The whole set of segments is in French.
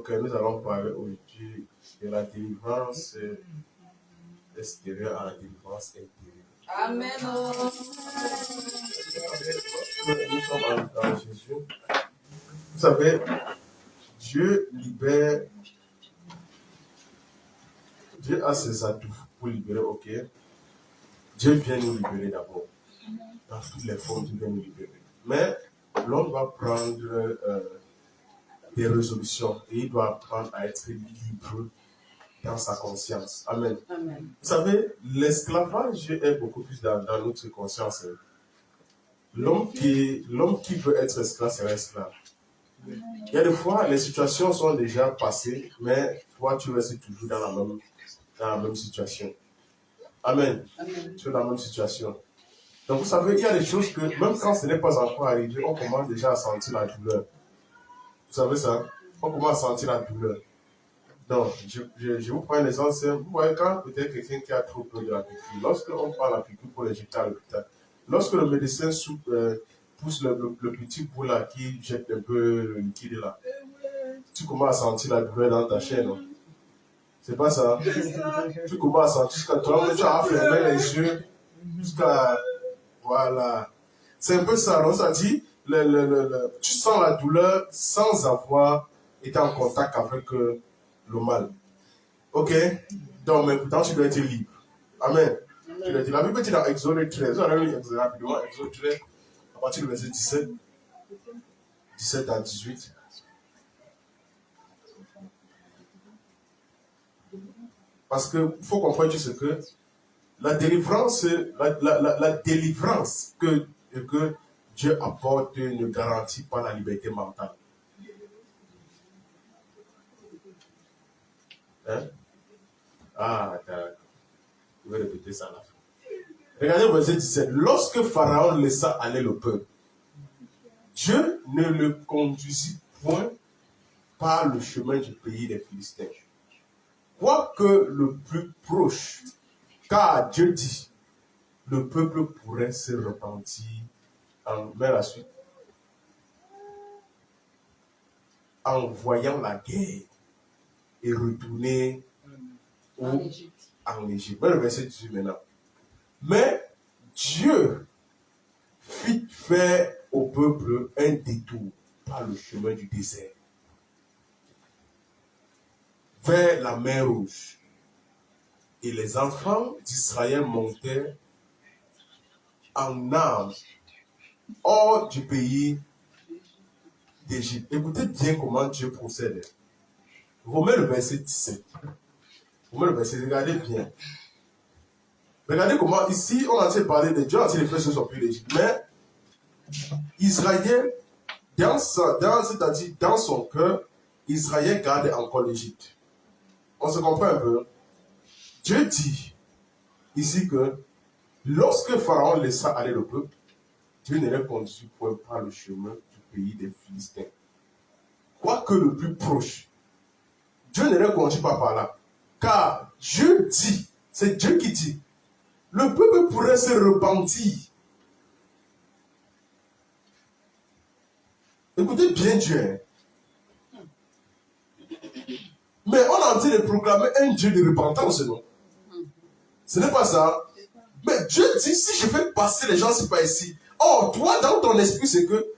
Donc, nous allons parler aujourd'hui de la délivrance extérieure à la délivrance intérieure. Amen. Nous sommes en Jésus. Vous savez, Dieu libère. Dieu a ses atouts pour libérer, ok. Dieu vient nous libérer d'abord. Dans toutes les formes, Dieu vient nous libérer. Mais l'homme doit prendre des résolutions et il doit apprendre à être libre dans sa conscience. Amen. Amen. Vous savez, l'esclavage est beaucoup plus dans notre conscience. L'homme qui veut être esclave sera esclave. Il y a des fois, les situations sont déjà passées, mais toi, tu restes toujours dans la même situation. Amen. Amen. Tu es dans la même situation. Donc, vous savez, il y a des choses que, même quand ce n'est pas encore arrivé, on commence déjà à sentir la douleur. Vous savez ça? On commence à sentir la douleur. Donc, je vous prends un exemple simple. Vous voyez, quand peut-être quelqu'un qui a trop peur de la piqûre, lorsqu'on prend la piqûre pour l'éjecter à l'hôpital, lorsque le médecin pousse le petit bout là qui jette un peu le liquide là, tu commences à sentir la douleur dans ta chair, non? C'est pas ça? Tu commences à sentir jusqu'à toi, tu as fermé les yeux, jusqu'à... Voilà. C'est un peu ça, non? Ça dit, tu sens la douleur sans avoir été en contact avec le mal. Ok? Donc, mais pourtant, tu dois être libre. Amen. Tu dois être libre. La Bible dit dans Exode 13, on a lu rapidement, Exode 13, à partir du verset 17 à 18. Parce qu'il faut comprendre ce que la délivrance que Dieu apporte ne garantit pas la liberté mentale. Hein? Ah, d'accord. Je vais répéter ça à la fin. Regardez le verset 17. Lorsque Pharaon laissa aller le peuple, Dieu ne le conduisit point par le chemin du pays des Philistins. Quoique le plus proche, car Dieu dit, le peuple pourrait se repentir mais la suite. En voyant la guerre et retourner en Égypte. Le verset 18 maintenant. Mais Dieu fit faire au peuple un détour par le chemin du désert vers la mer Rouge. Et les enfants d'Israël montèrent en armes hors du pays d'Égypte. Écoutez bien comment Dieu procède. Romains le verset 17. Romains le verset, regardez bien. Regardez comment ici, on a essayé de parler de Dieu, on a essayé de faire ce sur pays d'Égypte. Mais Israël, c'est-à-dire dans son cœur, Israël garde encore l'Égypte. On se comprend un peu. Dieu dit ici que lorsque Pharaon laissa aller le peuple, Dieu ne les conduit point par le chemin du pays des Philistins. Quoique le plus proche, Dieu ne les conduit pas par là. Car Dieu dit, c'est Dieu qui dit, le peuple pourrait se repentir. Écoutez bien Dieu. Hein? Mais on est en train de proclamer un Dieu de repentance, non? Ce n'est pas ça. Mais Dieu dit, si je fais passer les gens, c'est pas ici. Or, toi, dans ton esprit, c'est que,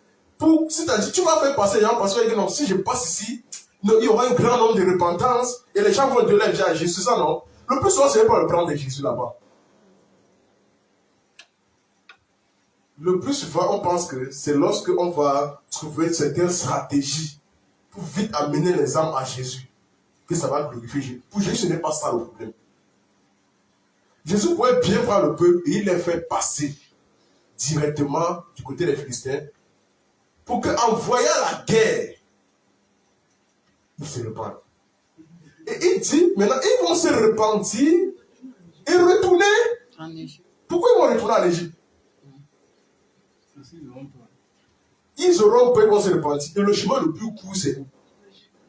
c'est-à-dire, tu vas faire passer les gens parce que non, si je passe ici, non, il y aura un grand nombre de repentance et les gens vont donner la vie à Jésus, ça non? Le plus souvent, c'est pas le prendre de Jésus là-bas. Le plus souvent, on pense que c'est lorsque on va trouver certaines stratégies pour vite amener les âmes à Jésus que ça va glorifier Jésus. Pour Jésus, ce n'est pas ça le problème. Jésus pouvait bien prendre le peuple et il les fait passer directement du côté des Philistins pour qu'en voyant la guerre, ils se repentent. Et il dit, maintenant, ils vont se repentir et retourner en Égypte. Pourquoi ils vont retourner en Égypte? Ils auront peur, ils vont se repentir. Et le chemin le plus court, c'est où?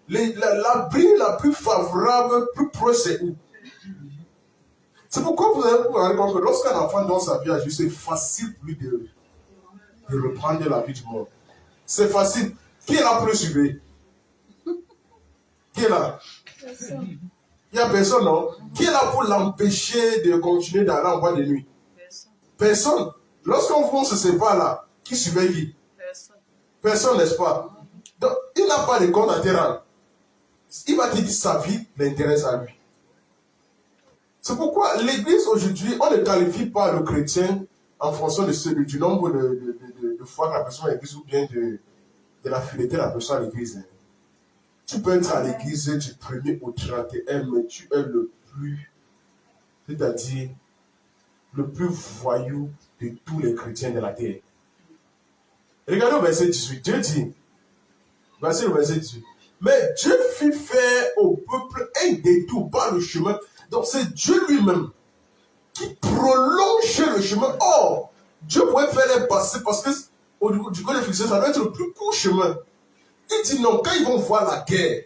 L'abri la plus favorable, plus proche, c'est où? C'est pourquoi vous allez vous rendre compte que lorsqu'un enfant donne sa vie à Jésus, c'est facile pour lui de reprendre la vie du monde. C'est facile. Qui est là pour le suivre? Qui est là? Il n'y a personne, non? Qui est là pour l'empêcher de continuer d'aller en boîte de nuit? Personne. Lorsqu'on se sépare là, qui surveille qui? Personne, n'est-ce pas? Donc, il n'a pas de compte à te rendre. Il va te dire sa vie l'intéresse à lui. C'est pourquoi l'Église aujourd'hui, on ne qualifie pas le chrétien en fonction du nombre de fois que la personne est à l'église ou bien de la fidélité de la personne à l'église. Tu peux être à l'église du 1er au 31, mais tu es le plus, c'est-à-dire le plus voyou de tous les chrétiens de la terre. Regardez au verset 18. Dieu dit, voici le verset 18. Mais Dieu fit faire au peuple un détour par le chemin. Donc c'est Dieu lui-même qui prolonge le chemin. Or, Dieu pourrait faire les passer parce que du côté fixé, ça doit être le plus court chemin. Il dit non, quand ils vont voir la guerre,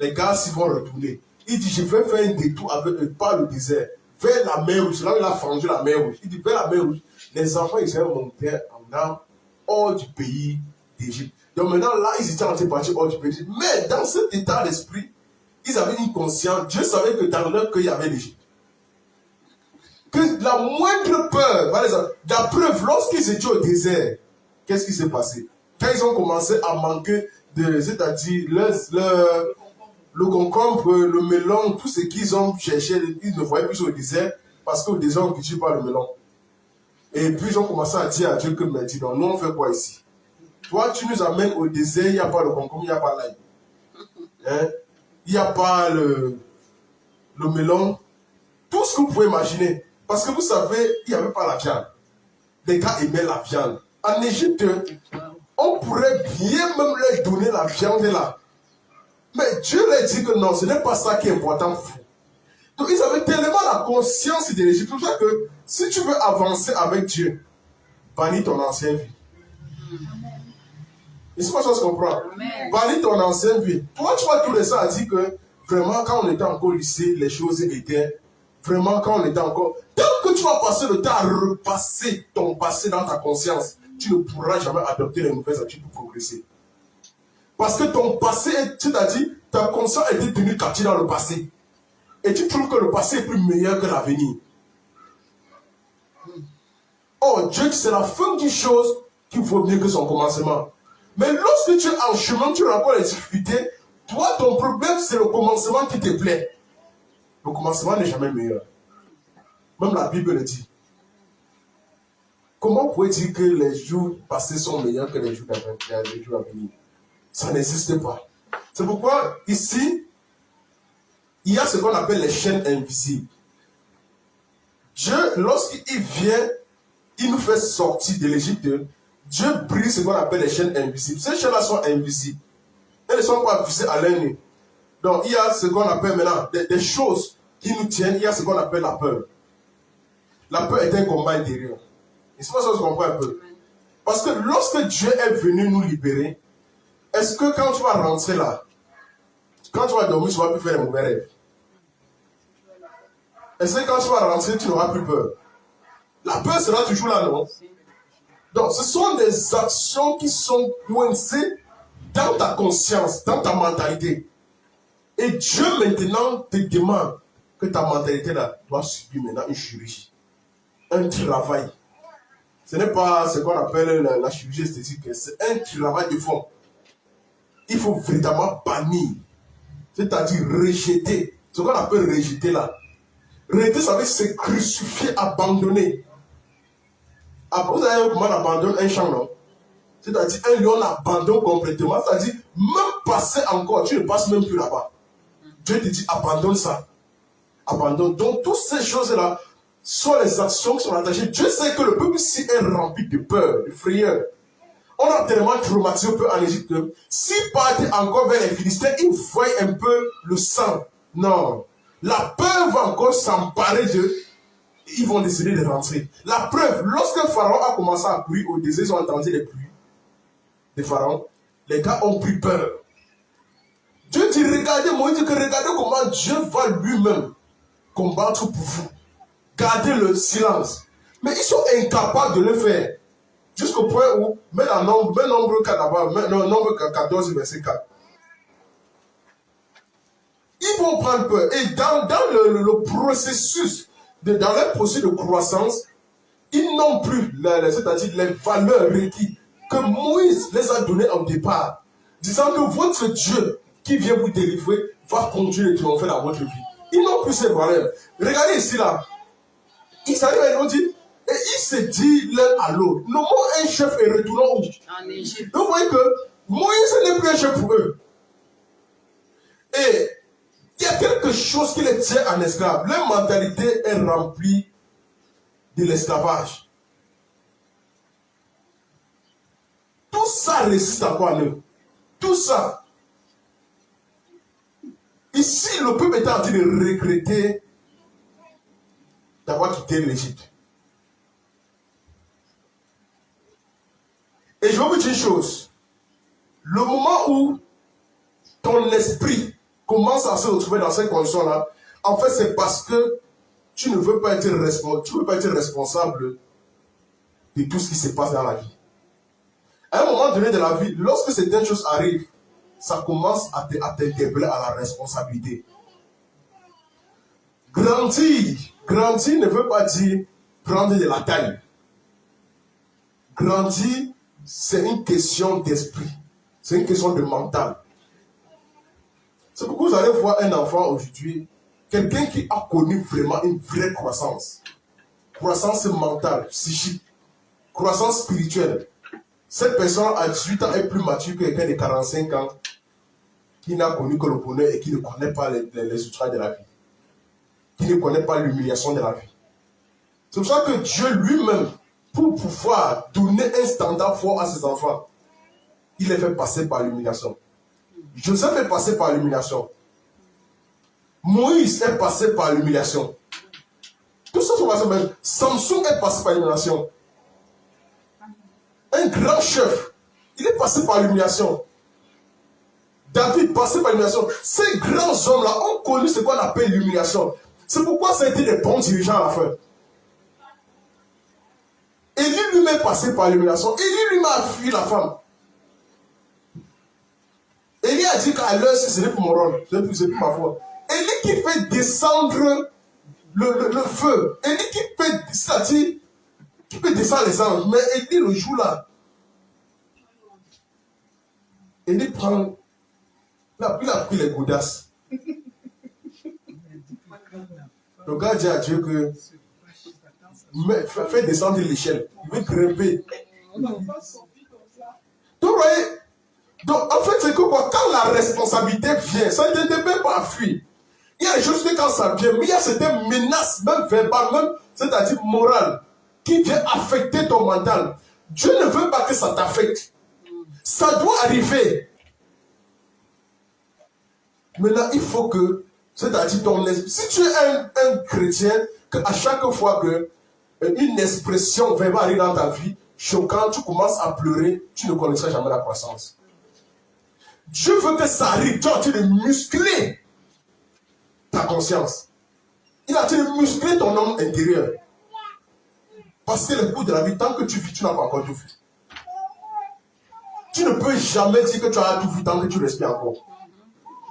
les gars s'ils vont retourner. Il dit je vais faire un détour par le désert, vers la mer rouge. Là où il a fendu la mer rouge. Il dit vers la mer rouge, les enfants ils allaient monter en armes hors du pays d'Égypte. Donc maintenant là, ils étaient en train de partir hors du pays d'Égypte. Mais dans cet état d'esprit, ils avaient une conscience. Dieu savait que dans leur cœur, il y avait l'Égypte. Que la moindre peur, par exemple, la preuve, lorsqu'ils étaient au désert, qu'est-ce qui s'est passé? Quand ils ont commencé à manquer c'est-à-dire le concombre, le melon, tout ce qu'ils ont cherché, ils ne voyaient plus au désert, parce qu'au désert, on ne cultive pas le melon. Et puis ils ont commencé à dire à Dieu que, mais dis donc, nous on fait quoi ici? Toi, tu nous amènes au désert, il n'y a pas le concombre, il n'y a pas l'ail. Hein? Il n'y a pas le melon. Tout ce que vous pouvez imaginer. Parce que vous savez, il n'y avait pas la viande. Les gars aimaient la viande. En Égypte, on pourrait bien même leur donner la viande là. Mais Dieu leur dit que non, ce n'est pas ça qui est important pour vous. Donc ils avaient tellement la conscience de l'Égypte. C'est pour ça que si tu veux avancer avec Dieu, bannis ton ancienne vie. Est-ce que je comprends? Bannis ton ancienne vie. Toi, tu vois, tous les ça a dit que vraiment, quand on était encore au lycée, les choses étaient vraiment quand on était encore. Tant que tu vas passer le temps à repasser ton passé dans ta conscience, tu ne pourras jamais adopter les nouvelles habitudes pour progresser. Parce que ton passé, c'est-à-dire, ta conscience était tenue captive dans le passé. Et tu trouves que le passé est plus meilleur que l'avenir. Oh, Dieu, c'est la fin d'une chose qui vaut mieux que son commencement. Mais lorsque tu es en chemin, tu rencontres les difficultés, toi, ton problème, c'est le commencement qui te plaît. Le commencement n'est jamais meilleur. Même la Bible le dit. Comment pouvez-vous dire que les jours passés sont meilleurs que les jours à venir? Ça n'existe pas. C'est pourquoi, ici, il y a ce qu'on appelle les chaînes invisibles. Dieu, lorsqu'il vient, il nous fait sortir de l'Égypte. Dieu brise ce qu'on appelle les chaînes invisibles. Ces chaînes-là sont invisibles. Elles ne sont pas visées à l'œil. Donc, il y a ce qu'on appelle maintenant des choses qui nous tiennent. Il y a ce qu'on appelle la peur. La peur est un combat intérieur. Et c'est pour ça que je comprends un peu. Parce que lorsque Dieu est venu nous libérer, est-ce que quand tu vas rentrer là, quand tu vas dormir, tu ne vas plus faire les mauvais rêves? Est-ce que quand tu vas rentrer, tu n'auras plus peur? La peur sera toujours là, non? Donc, ce sont des actions qui sont coincées dans ta conscience, dans ta mentalité. Et Dieu maintenant te demande que ta mentalité là doit subir maintenant une chirurgie, un travail. Ce n'est pas ce qu'on appelle la chirurgie esthétique, c'est un travail de fond. Il faut véritablement bannir, c'est-à-dire rejeter. Ce qu'on appelle rejeter là. Rejeter, ça veut dire se crucifier, abandonner. Après, vous avez comment on abandonne un champ, non? C'est-à-dire un lion abandonne complètement. C'est-à-dire, même passer encore, tu ne passes même plus là-bas. Dieu te dit, abandonne ça. Abandonne. Donc, toutes ces choses-là sont les actions qui sont attachées. Dieu sait que le peuple ici est rempli de peur, de frayeur. On a tellement traumatisé le peuple en Égypte que s'ils partent encore vers les Philistins, ils voient un peu le sang. Non. La peur va encore s'emparer d'eux. Ils vont décider de rentrer. La preuve, lorsque Pharaon a commencé à pluie au désert, ils ont entendu les pluies de Pharaon. Les gars ont pris peur. Dieu dit, regardez, Moïse dit que regardez comment Dieu va lui-même combattre pour vous. Gardez le silence. Mais ils sont incapables de le faire. Jusqu'au point où, mets nombre 4 d'abord, nombre 14, verset 4. font prendre peur. Et dans le processus, dans leur processus de croissance, ils n'ont plus, c'est-à-dire les valeurs requises que Moïse les a données au départ, disant que votre Dieu qui vient vous délivrer va continuer de triompher dans votre vie. Ils n'ont plus ces valeurs. Regardez ici là. Ils arrivent et ils dit, et ils se disent l'un à l'autre, nommons un chef et retournons où? En Égypte. Vous voyez que Moïse n'est plus un chef pour eux. Et il y a quelque chose qui les tient en esclave. Leur mentalité est remplie de l'esclavage. Tout ça résiste encore en eux. Tout ça. Ici, le peuple est en train de regretter d'avoir quitté l'Égypte. Et je vais vous dire une chose. Le moment où ton esprit commence à se retrouver dans cette condition-là, en fait, c'est parce que tu ne veux pas être responsable de tout ce qui se passe dans la vie. À un moment donné de la vie, lorsque certaines choses arrivent, ça commence à t'interpeller à la responsabilité. Grandir ne veut pas dire prendre de la taille. Grandir, c'est une question d'esprit. C'est une question de mental. C'est pourquoi vous allez voir un enfant aujourd'hui, quelqu'un qui a connu vraiment une vraie croissance. Croissance mentale, psychique, croissance spirituelle. Cette personne à 18 ans est plus mature que quelqu'un de 45 ans qui n'a connu que le bonheur et qui ne connaît pas les outrages de la vie. Qui ne connaît pas l'humiliation de la vie. C'est pour ça que Dieu lui-même, pour pouvoir donner un standard fort à ses enfants, il les fait passer par l'humiliation. Joseph est passé par l'humiliation. Moïse est passé par l'humiliation. Tout ça sont passés par l'humiliation. Samson est passé par l'humiliation. Un grand chef, il est passé par l'humiliation. David passé par l'humiliation. Ces grands hommes-là ont connu ce qu'on appelle l'humiliation. C'est pourquoi ça a été des bons dirigeants à la fin. Élie lui-même est passé par l'humiliation. Élie lui-même a fui la femme. Élie a dit qu'à l'heure, ce n'est plus mon rôle, ce n'est plus ma foi. Élie qui fait descendre le feu. Élie qui fait, c'est-à-dire, qui peut descendre les anges. Mais Élie, le jour là, Élie prend, il a pris les godasses. Le gars dit à Dieu que fais descendre l'échelle. Il veut grimper. Donc, vous voyez, donc en fait, c'est que quoi, quand la responsabilité vient, ça ne te met pas à fuir. Il y a des choses que quand ça vient, mais il y a certaines menaces, même verbales, même, c'est-à-dire morales, qui viennent affecter ton mental. Dieu ne veut pas que ça t'affecte. Ça doit arriver. Maintenant, il faut que, c'est-à-dire ton esprit, si tu es un chrétien, qu'à chaque fois que une expression verbale arrive dans ta vie, choquante, tu commences à pleurer, tu ne connaîtras jamais la croissance. Dieu veut que ça arrive, tu as de muscler ta conscience. Il a de muscler ton homme intérieur. Parce que le cours de la vie, tant que tu vis, tu n'as pas encore tout vu. Tu ne peux jamais dire que tu as tout vu tant que tu respires encore.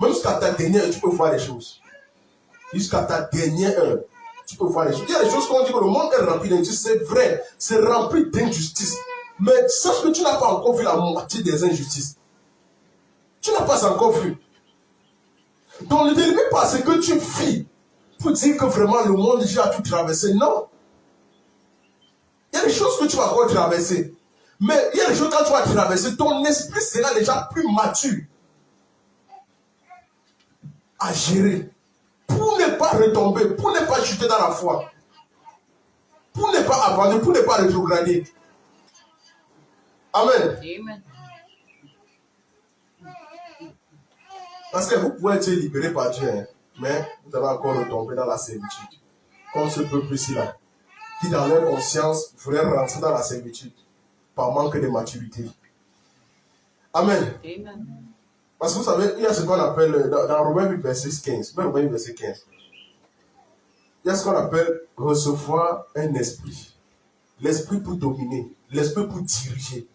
Même jusqu'à ta dernière heure, tu peux voir les choses. Jusqu'à ta dernière heure, tu peux voir les choses. Il y a des choses qu'on dit que le monde est rempli d'injustice, c'est vrai, c'est rempli d'injustice. Mais sache que tu n'as pas encore vu la moitié des injustices. Tu n'as pas encore vu. Donc ne délimite pas ce que tu vis pour dire que vraiment le monde déjà a tout traversé. Non. Il y a des choses que tu vas encore traverser. Mais il y a des choses quand tu vas traverser, ton esprit sera déjà plus mature à gérer. Pour ne pas retomber, pour ne pas chuter dans la foi. Pour ne pas abandonner, pour ne pas rétrograder. Amen. Amen. Parce que vous pouvez être libéré par Dieu, hein, mais vous allez encore retomber dans la servitude. Comme ce peuple ici-là, qui dans leur conscience voulait rentrer dans la servitude par manque de maturité. Amen. Amen. Parce que vous savez, il y a ce qu'on appelle, dans Romains 8, verset 15, Romains 8, verset 15, il y a ce qu'on appelle recevoir un esprit. L'esprit pour dominer, l'esprit pour diriger.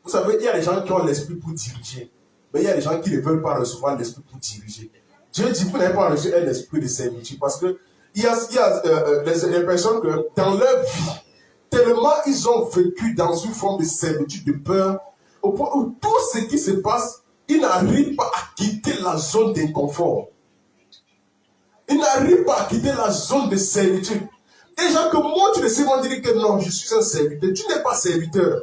Vous savez, il y a des gens qui ont l'esprit pour diriger. Mais il y a des gens qui ne veulent pas recevoir l'esprit pour diriger. Dieu dit, vous n'avez pas reçu un esprit de servitude. Parce que il y a les personnes que dans leur vie, tellement ils ont vécu dans une forme de servitude, de peur, au point où tout ce qui se passe, ils n'arrivent pas à quitter la zone d'inconfort. Ils n'arrivent pas à quitter la zone de servitude. Et gens que moi, tu ne sais pas dire que non, je suis un serviteur. Tu n'es pas serviteur.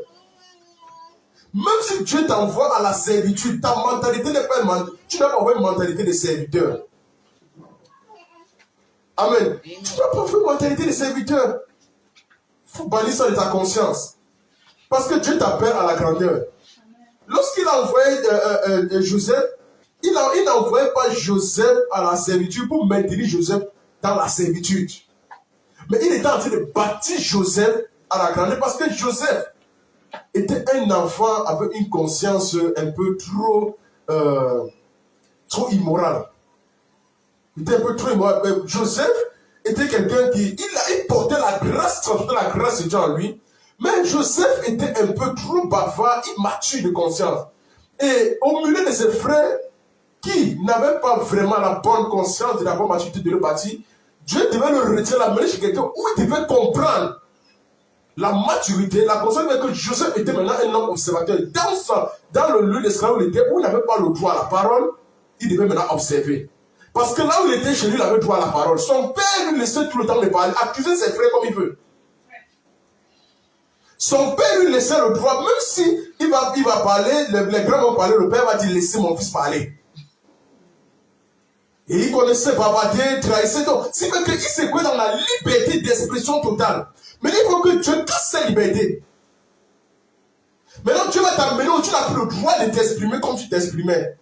Même si Dieu t'envoie à la servitude, ta mentalité n'est pas une mentalité. Tu n'as pas une mentalité de serviteur. Amen. Tu n'as pas une mentalité de serviteur. Il faut bannir ça de ta conscience. Parce que Dieu t'appelle à la grandeur. Lorsqu'il a envoyé Joseph, il n'envoyait pas Joseph à la servitude pour maintenir Joseph dans la servitude. Mais il était en train de bâtir Joseph à la grandeur parce que Joseph était un enfant avec une conscience un peu trop immorale. Il était un peu trop immoral. Mais Joseph était quelqu'un qui il portait la grâce, transportait la grâce de Dieu en lui. Mais Joseph était un peu trop bavard, immature de conscience. Et au milieu de ses frères qui n'avaient pas vraiment la bonne conscience de la bonne maturité de le bâtir, Dieu devait le retirer, l'amener chez quelqu'un où il devait comprendre la maturité, la conscience que Joseph était maintenant un homme observateur. Dans le lieu d'esclavage où il était, où il n'avait pas le droit à la parole, il devait maintenant observer. Parce que là où il était chez lui, il avait droit à la parole. Son père lui laissait tout le temps de parler, accuser ses frères comme il veut. Son père lui laissait le droit, même si il va parler, les grands vont parler, le père va dire laissez mon fils parler. Et il connaissait bavarder, trahissait. Donc, c'est vrai qu'il s'est coué dans la liberté d'expression totale. Mais il faut que Dieu casse cette liberté. Maintenant, Dieu va t'amener où tu n'as plus le droit de t'exprimer comme tu t'exprimais.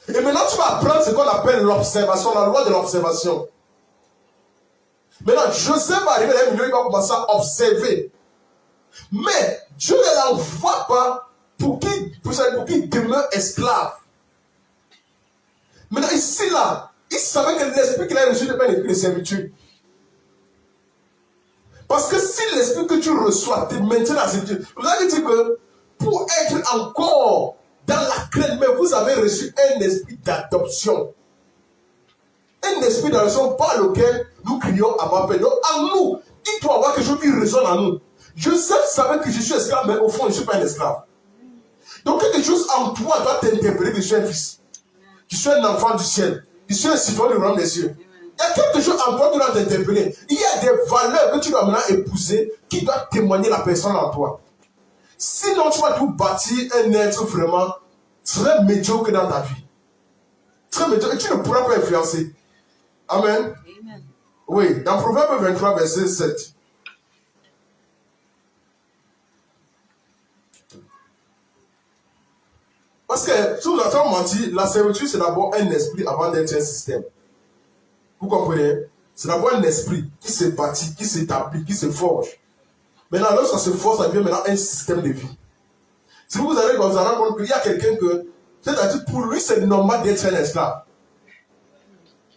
Et maintenant, tu vas apprendre ce qu'on appelle l'observation, la loi de l'observation. Maintenant, Joseph va arriver à un milieu, il va commencer à observer. Mais Dieu ne l'envoie pas pour qu'il demeure esclave. Maintenant, ici, là, il savait que l'esprit qu'il a reçu n'est pas un esprit de servitude. Parce que si l'esprit que tu reçois te maintient dans la servitude, vous avez dit que pour être encore dans la crainte, mais vous avez reçu un esprit d'adoption. Un esprit d'adoption par lequel nous crions à ma paix. Donc, en nous, il doit y avoir quelque chose qui résonne en nous. Joseph savait que je suis esclave, mais au fond, je ne suis pas un esclave. Donc, quelque chose en toi doit t'interpeller que je suis un fils. Je suis un enfant du ciel. Je suis un citoyen du royaume des cieux. Il y a quelque chose en toi qui doit t'interpeller. Il y a des valeurs que tu dois maintenant épouser qui doivent témoigner la personne en toi. Sinon, tu vas tout bâtir un être vraiment très médiocre dans ta vie. Très médiocre. Et tu ne pourras pas influencer. Amen. Amen. Oui, dans Proverbe 23, verset 7. Parce que, si vous avez menti, la servitude, c'est d'abord un esprit avant d'être un système. Vous comprenez? C'est d'abord un esprit qui se bâtit, qui s'établit, qui se forge. Maintenant, lorsqu'on se forge, ça devient maintenant un système de vie. Si vous allez vous rendre compte qu'il y a quelqu'un que, c'est-à-dire pour lui, c'est normal d'être un esclave.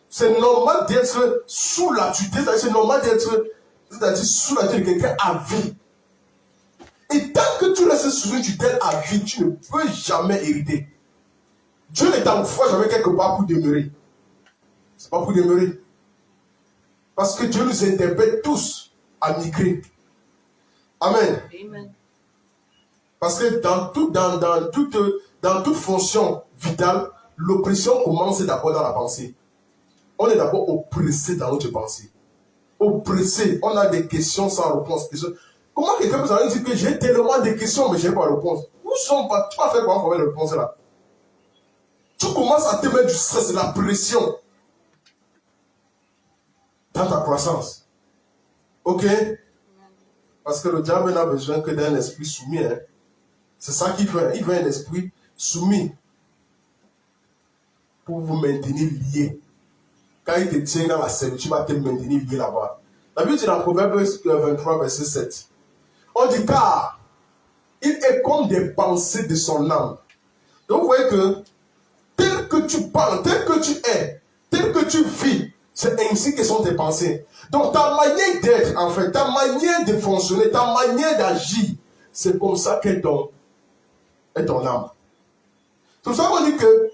C'est normal d'être sous la tutelle, c'est normal d'être, c'est-à-dire sous la tutelle de quelqu'un à vie. Et tant que tu restes sous une tutelle à vie, tu ne peux jamais hériter. Dieu ne t'envoie jamais quelque part pour demeurer. C'est pas pour demeurer. Parce que Dieu nous interpelle tous à migrer. Amen. Amen. Parce que dans toute fonction vitale, l'oppression commence d'abord dans la pensée. On est d'abord oppressé dans notre pensée. Oppressé. On a des questions sans réponse. Comment quelqu'un peut dire que j'ai tellement de questions mais je n'ai pas de réponse? Où sont pas? Tu vas faire quoi pour avoir la réponse là? Tu commences à te mettre du stress, de la pression dans ta croissance. Ok? Parce que le diable n'a besoin que d'un esprit soumis. Hein? C'est ça qu'il veut. Il veut un esprit soumis pour vous maintenir liés. Quand il te tient dans la servitude, tu vas te maintenir lié là-bas. La Bible dit dans Proverbe 23, verset 7. On dit car il est comme des pensées de son âme. Donc vous voyez que tel que tu parles, tel que tu es, tel que tu vis, c'est ainsi que sont tes pensées. Donc ta manière d'être, en fait, ta manière de fonctionner, ta manière d'agir, c'est comme ça qu'est ton âme. C'est pour ça qu'on dit que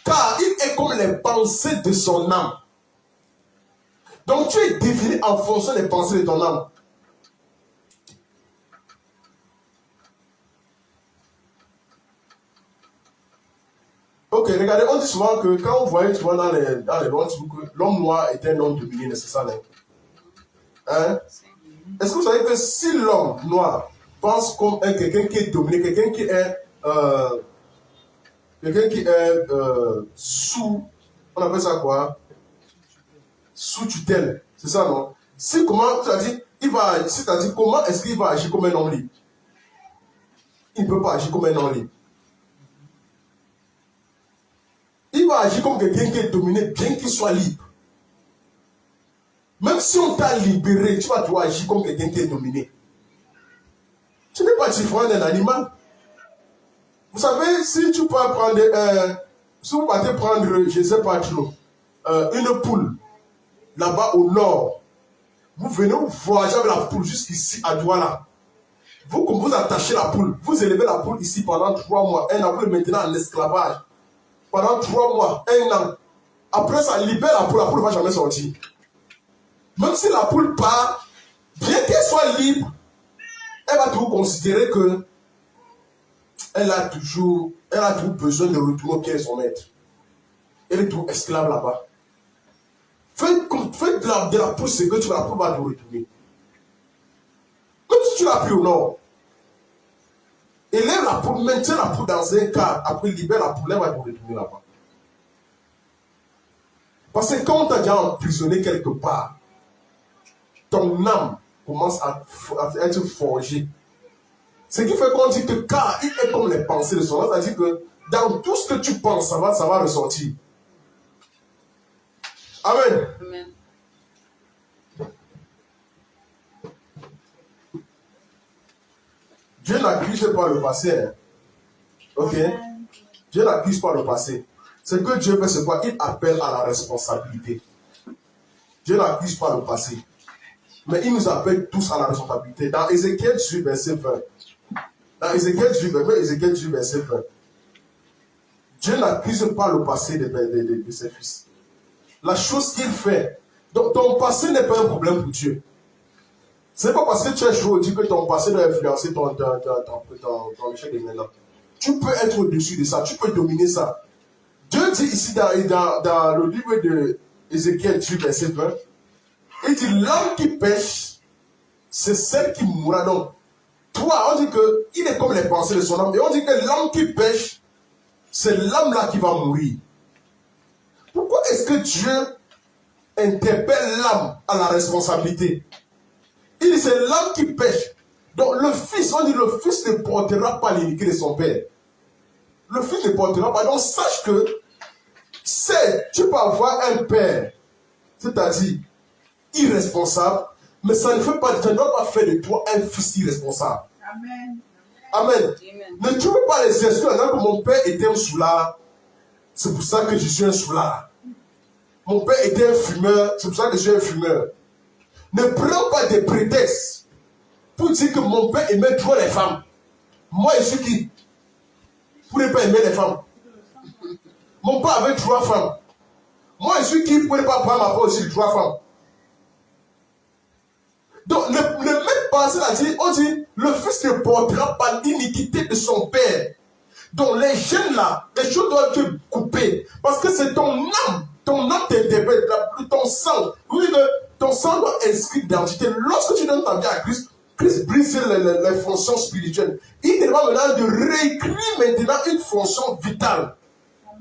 car il est comme les pensées de son âme. Donc tu es défini en fonction des pensées de ton âme. Ok, regardez, on dit souvent que quand on voyait souvent dans les lois, que l'homme noir était un homme dominé nécessairement. Hein? Est-ce que vous savez que si l'homme noir pense comme quelqu'un qui est dominé, quelqu'un qui est sous, on appelle ça quoi? Sous tutelle, c'est ça non? Si comment, c'est-à-dire, comment est-ce qu'il va agir comme un homme libre? Il ne peut pas agir comme un homme libre. Il va agir comme quelqu'un qui est dominé, bien qu'il soit libre. Même si on t'a libéré, tu vas devoir agir comme quelqu'un qui est dominé. Tu n'es pas différent d'un animal. Vous savez, si tu peux prendre, si vous partez prendre, je ne sais pas trop, une poule, là-bas au nord, vous venez vous voyager avec la poule jusqu'ici à Douala. Vous attachez la poule, vous élevez la poule ici pendant 3 mois, un an, vous le maintenez en esclavage. Pendant 3 mois, 1 an. Après ça, libère la poule ne va jamais sortir. Même si la poule part, bien qu'elle soit libre, elle va toujours considérer que elle a toujours besoin de retourner au pied de son maître. Elle est toujours esclave là-bas. Fais de la poule ce que tu vas, la poule va te retourner. Même si tu l'as pris au nord, élève la poule, maintiens la poule dans un cadre, après libère la poule, elle va te retourner là-bas. Parce que quand on t'a déjà emprisonné quelque part, ton âme commence à être forgée. Ce qui fait qu'on dit que car il est comme les pensées de son âme, c'est-à-dire que dans tout ce que tu penses, ça va ressortir. Amen. Amen. Dieu n'accuse pas le passé. Hein. Ok? Dieu n'accuse pas le passé. Ce que Dieu fait, c'est quoi? Il appelle à la responsabilité. Dieu n'accuse pas le passé. Mais il nous appelle tous à la responsabilité. Dans Ézéchiel 18, verset 20. Dans Ézéchiel 18, verset 20. Dieu n'accuse pas le passé de ses fils. La chose qu'il fait, donc ton passé n'est pas un problème pour Dieu. Ce n'est pas parce que tu es chaud que ton passé doit influencer ton échec de maintenant. Tu peux être au-dessus de ça, tu peux dominer ça. Dieu dit ici dans le livre de Ézéchiel 18, verset 20, il dit l'âme qui pêche, c'est celle qui mourra. Donc, toi, on dit qu'il est comme les pensées de son âme. Et on dit que l'âme qui pêche, c'est l'âme-là qui va mourir. Pourquoi est-ce que Dieu interpelle l'âme à la responsabilité? Il dit c'est l'âme qui pêche. Donc le fils, on dit le fils ne portera pas l'iniquité de son père. Le fils ne portera pas. Donc sache que tu peux avoir un père, c'est-à-dire irresponsable, mais ça ne doit pas faire de toi un fils irresponsable. Amen. Amen. Ne tu veux pas les excuses que mon père était un soulard, c'est pour ça que je suis un soulard. Mon père était un fumeur, c'est pour ça que je suis un fumeur. Ne prends pas des prétextes pour dire que mon père aimait trop les femmes. Moi, je suis qui? Pour ne pas aimer les femmes. Mon père avait 3 femmes. Moi, je suis qui pour ne pas prendre ma part aussi de 3 femmes. Donc, ne même pas, c'est-à-dire, on dit, le fils ne portera pas l'iniquité de son père. Donc, les gènes là, les choses doivent être coupées. Parce que c'est ton âme t'interpelle, ton sang. Vous dites que ton sang doit inscrire l'identité. Lorsque tu donnes ta vie à Christ, Christ brise les fonctions spirituelles. Il te demande maintenant de réécrire maintenant une fonction vitale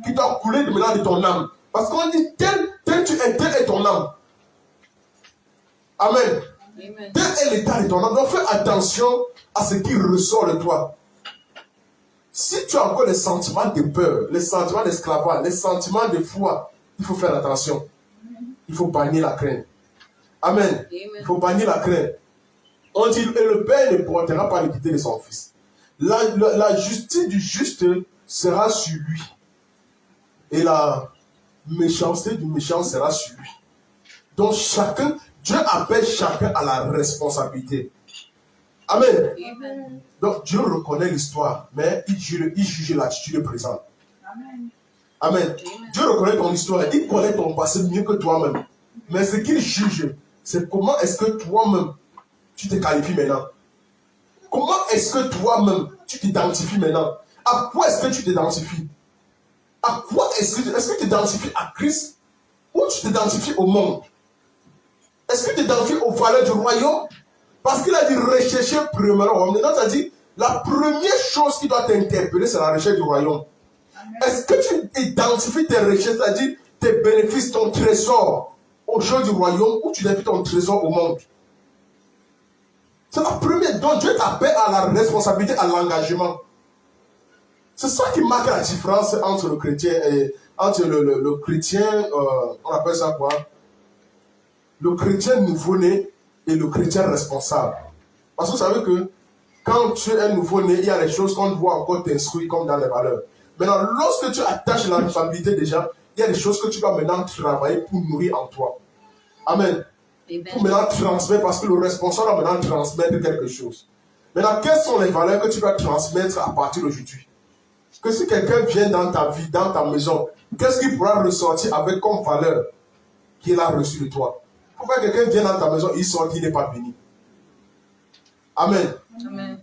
qui doit couler maintenant de ton âme. Parce qu'on dit, tel est ton âme. Amen. Amen. Tel est l'état de ton âme. Donc fais attention à ce qui ressort de toi. Si tu as encore les sentiments de peur, les sentiments d'esclavage, les sentiments de foi, il faut faire attention. Il faut bannir la crainte. Amen. Amen. Il faut bannir la crainte. On dit, et le père ne portera pas l'iniquité de son fils. La justice du juste sera sur lui. Et la méchanceté du méchant sera sur lui. Donc Dieu appelle chacun à la responsabilité. Amen. Donc Dieu reconnaît l'histoire, mais il juge l'attitude présente. Amen. Amen. Dieu reconnaît ton histoire. Il connaît ton passé mieux que toi-même. Mais ce qu'il juge, c'est comment est-ce que toi-même, tu te qualifies maintenant. Comment est-ce que toi-même, tu t'identifies maintenant? À quoi est-ce que tu t'identifies? À quoi est-ce que tu t'identifies à Christ ou tu t'identifies au monde? Est-ce que tu t'identifies aux valeurs du royaume? Parce qu'il a dit rechercher premièrement. Maintenant, ça dit la première chose qui doit t'interpeller, c'est la recherche du royaume. Est-ce que tu identifies tes recherches, c'est-à-dire tes bénéfices, ton trésor aux choses du royaume ou tu identifies ton trésor au monde? C'est la première. Donc Dieu t'appelle à la responsabilité, à l'engagement. C'est ça qui marque la différence entre le chrétien et entre le chrétien, on appelle ça quoi? Le chrétien nouveau-né et le chrétien responsable. Parce que vous savez que quand tu es un nouveau-né, il y a des choses qu'on doit encore t'instruire comme dans les valeurs. Maintenant, lorsque tu attaches la responsabilité déjà, il y a des choses que tu dois maintenant travailler pour nourrir en toi. Amen. Pour maintenant transmettre, parce que le responsable doit maintenant transmettre quelque chose. Maintenant, quelles sont les valeurs que tu vas transmettre à partir d'aujourd'hui? Que si quelqu'un vient dans ta vie, dans ta maison, qu'est-ce qu'il pourra ressortir avec comme valeur qu'il a reçu de toi? Pourquoi quelqu'un vient dans ta maison, il sort, il n'est pas béni? Amen. Amen.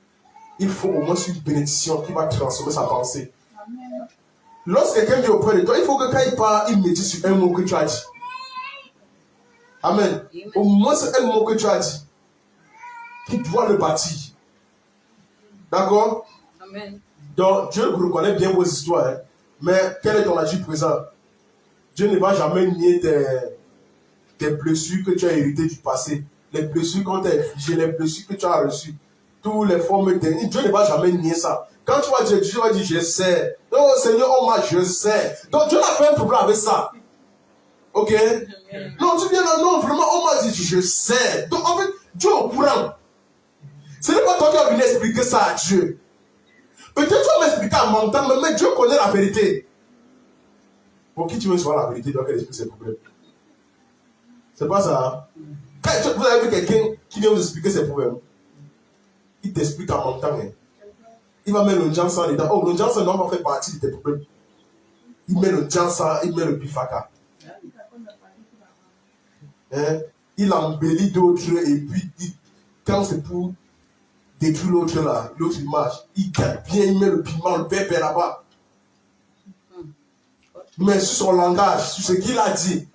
Il faut au moins une bénédiction qui va transformer sa pensée. Lorsque quelqu'un vient auprès de toi, il faut que quand il part, il médite sur un mot que tu as dit. Amen. Au moins c'est un mot que tu as dit qui doit le bâtir. D'accord? Amen. Donc Dieu reconnaît bien vos histoires. Hein. Mais quel est ton agir présent? Dieu ne va jamais nier tes blessures que tu as héritées du passé. Les blessures qu'on t'a infligées, les blessures que tu as reçues. Toutes les formes de... Dieu ne va jamais nier ça. Quand tu vas dire, Dieu va dire, je sais. Oh Seigneur, oh moi, je sais. Donc Dieu n'a pas un problème avec ça. Ok? Non, tu viens là, non, vraiment, on m'a dit, je sais. Donc en fait, Dieu est au courant. Ce n'est pas toi qui vas venir expliquer ça à Dieu. Peut-être tu vas m'expliquer en mentant, mais Dieu connaît la vérité. Pour qui tu veux savoir la vérité, donc elle explique ses problèmes. C'est pas ça. Hein? Quand vous avez vu quelqu'un qui vient vous expliquer ses problèmes, il t'explique en mentant. Hein. Il va mettre le Jansan dedans. Oh, le Jansan non, va faire partie de tes problèmes. Il met le Jansan, il met le Bifaka. Hein? Il embellit d'autres et puis quand c'est pour détruire l'autre là, l'autre image, il garde bien, il met le piment, le pépé là-bas. Mais sur son langage, sur ce qu'il a dit,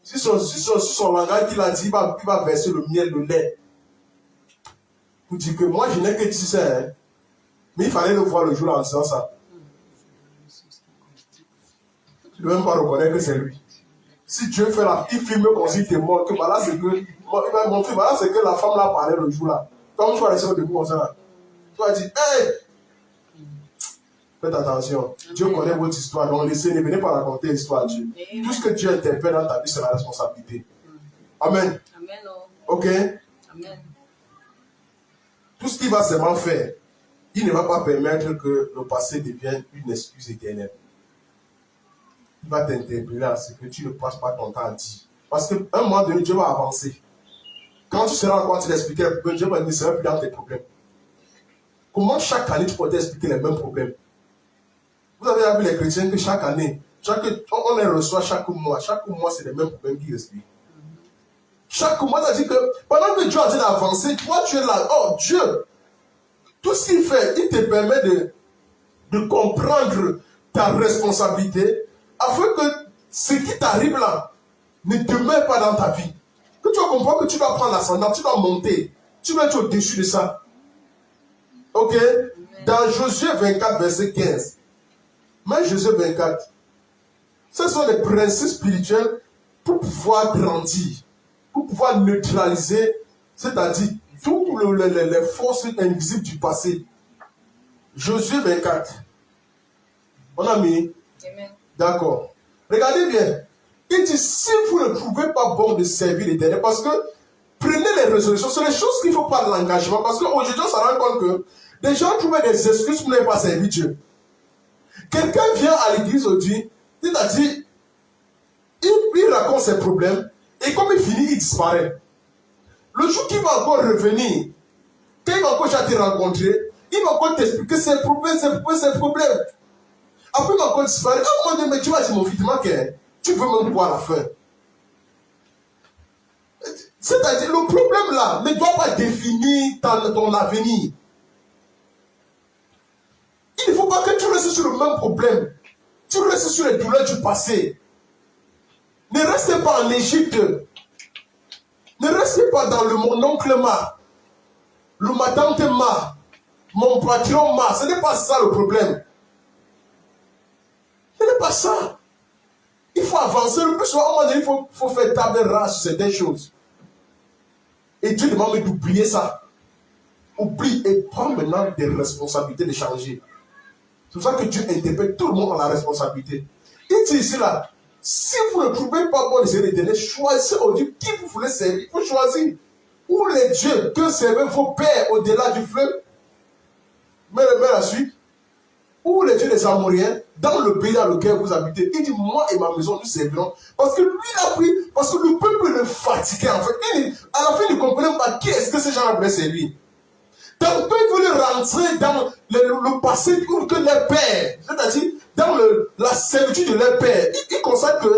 sur son langage qu'il a dit, il va verser le miel, le lait. Pour dire que moi je n'ai que 10 ans, hein. Mais il fallait le voir le jour là en disant ça. Tu ne veux même pas reconnaître que c'est lui. Si Dieu fait la, il filme comme s'il était mort, que voilà c'est que, il va montrer, voilà c'est que la femme là parlait le jour là. Comme tu vas rester debout comme ça là. Tu vas dire, hey! Faites attention. Dieu connaît votre histoire, donc laissez, ne venez pas raconter l'histoire à Dieu. Tout ce que Dieu interpelle dans ta vie, c'est la responsabilité. Amen. Amen. Ok? Amen. Tout ce qu'il va seulement faire, il ne va pas permettre que le passé devienne une excuse éternelle. Il va t'interpeller à ce que tu ne passes pas ton temps à dire. Parce qu'à un moment donné, Dieu va avancer. Quand tu seras encore en train d'expliquer les problèmes, Dieu va ne sera plus dans tes problèmes. Comment chaque année tu peux t'expliquer les mêmes problèmes? Vous avez vu les chrétiens que chaque année, on les reçoit chaque mois c'est les mêmes problèmes qu'ils expliquent. Chaque mois, ça dit que pendant que Dieu a dit d'avancer, toi tu es là. Oh Dieu, tout ce qu'il fait, il te permet de comprendre ta responsabilité afin que ce qui t'arrive là ne demeure pas dans ta vie. Que tu vas comprendre que tu dois prendre l'ascendant, tu dois monter, tu dois être au-dessus de ça. Ok? Dans Josué 24, verset 15. Mais Josué 24, ce sont les principes spirituels pour pouvoir grandir, pour pouvoir neutraliser, c'est-à-dire toutes les forces invisibles du passé. Josué 24. On a mis? D'accord. Regardez bien. Il dit, si vous ne trouvez pas bon de servir l'Éternel, parce que prenez les résolutions, c'est les choses qu'il ne faut pas de l'engagement, parce qu'aujourd'hui on se rend compte que les gens trouvent des excuses pour ne pas servir Dieu. Quelqu'un vient à l'église aujourd'hui, c'est-à-dire, il raconte ses problèmes, et comme il finit, il disparaît. Le jour qu'il va encore revenir, quand il va encore te rencontrer, il va encore t'expliquer ses problèmes. Après, ma compte disparaît. À un moment donné, mais tu vas dire, mon fils, tu veux même voir la fin. C'est-à-dire, le problème là ne doit pas définir ton avenir. Il ne faut pas que tu restes sur le même problème. Tu restes sur les douleurs du passé. Ne restez pas en Égypte. Ne restez pas dans mon oncle Ma, ma tante Ma, mon patron Ma. Ce n'est pas ça le problème. Ce n'est pas ça. Il faut avancer. Le plus souvent, il faut faire table rase sur certaines choses. Et Dieu demande d'oublier ça. Oublie et prends maintenant des responsabilités de changer. C'est pour ça que Dieu interpelle tout le monde à la responsabilité. Il dit ici là, si vous ne trouvez pas bon les éternels, choisissez au Dieu qui vous voulez servir. Il faut choisir. Ou les dieux que servaient vos pères au-delà du fleuve. Mais la suite. Ou les dieux des Amoréens dans le pays dans lequel vous habitez. Il dit, moi et ma maison, nous servirons. Parce que lui, il a pris, parce que le peuple le fatiguait en fait. À la fin, il ne comprenait pas qui est-ce que ces gens-là voulaient servir. Donc, ils voulaient rentrer dans le passé que leur père, c'est-à-dire dans la servitude de leur père. Il constate qu'il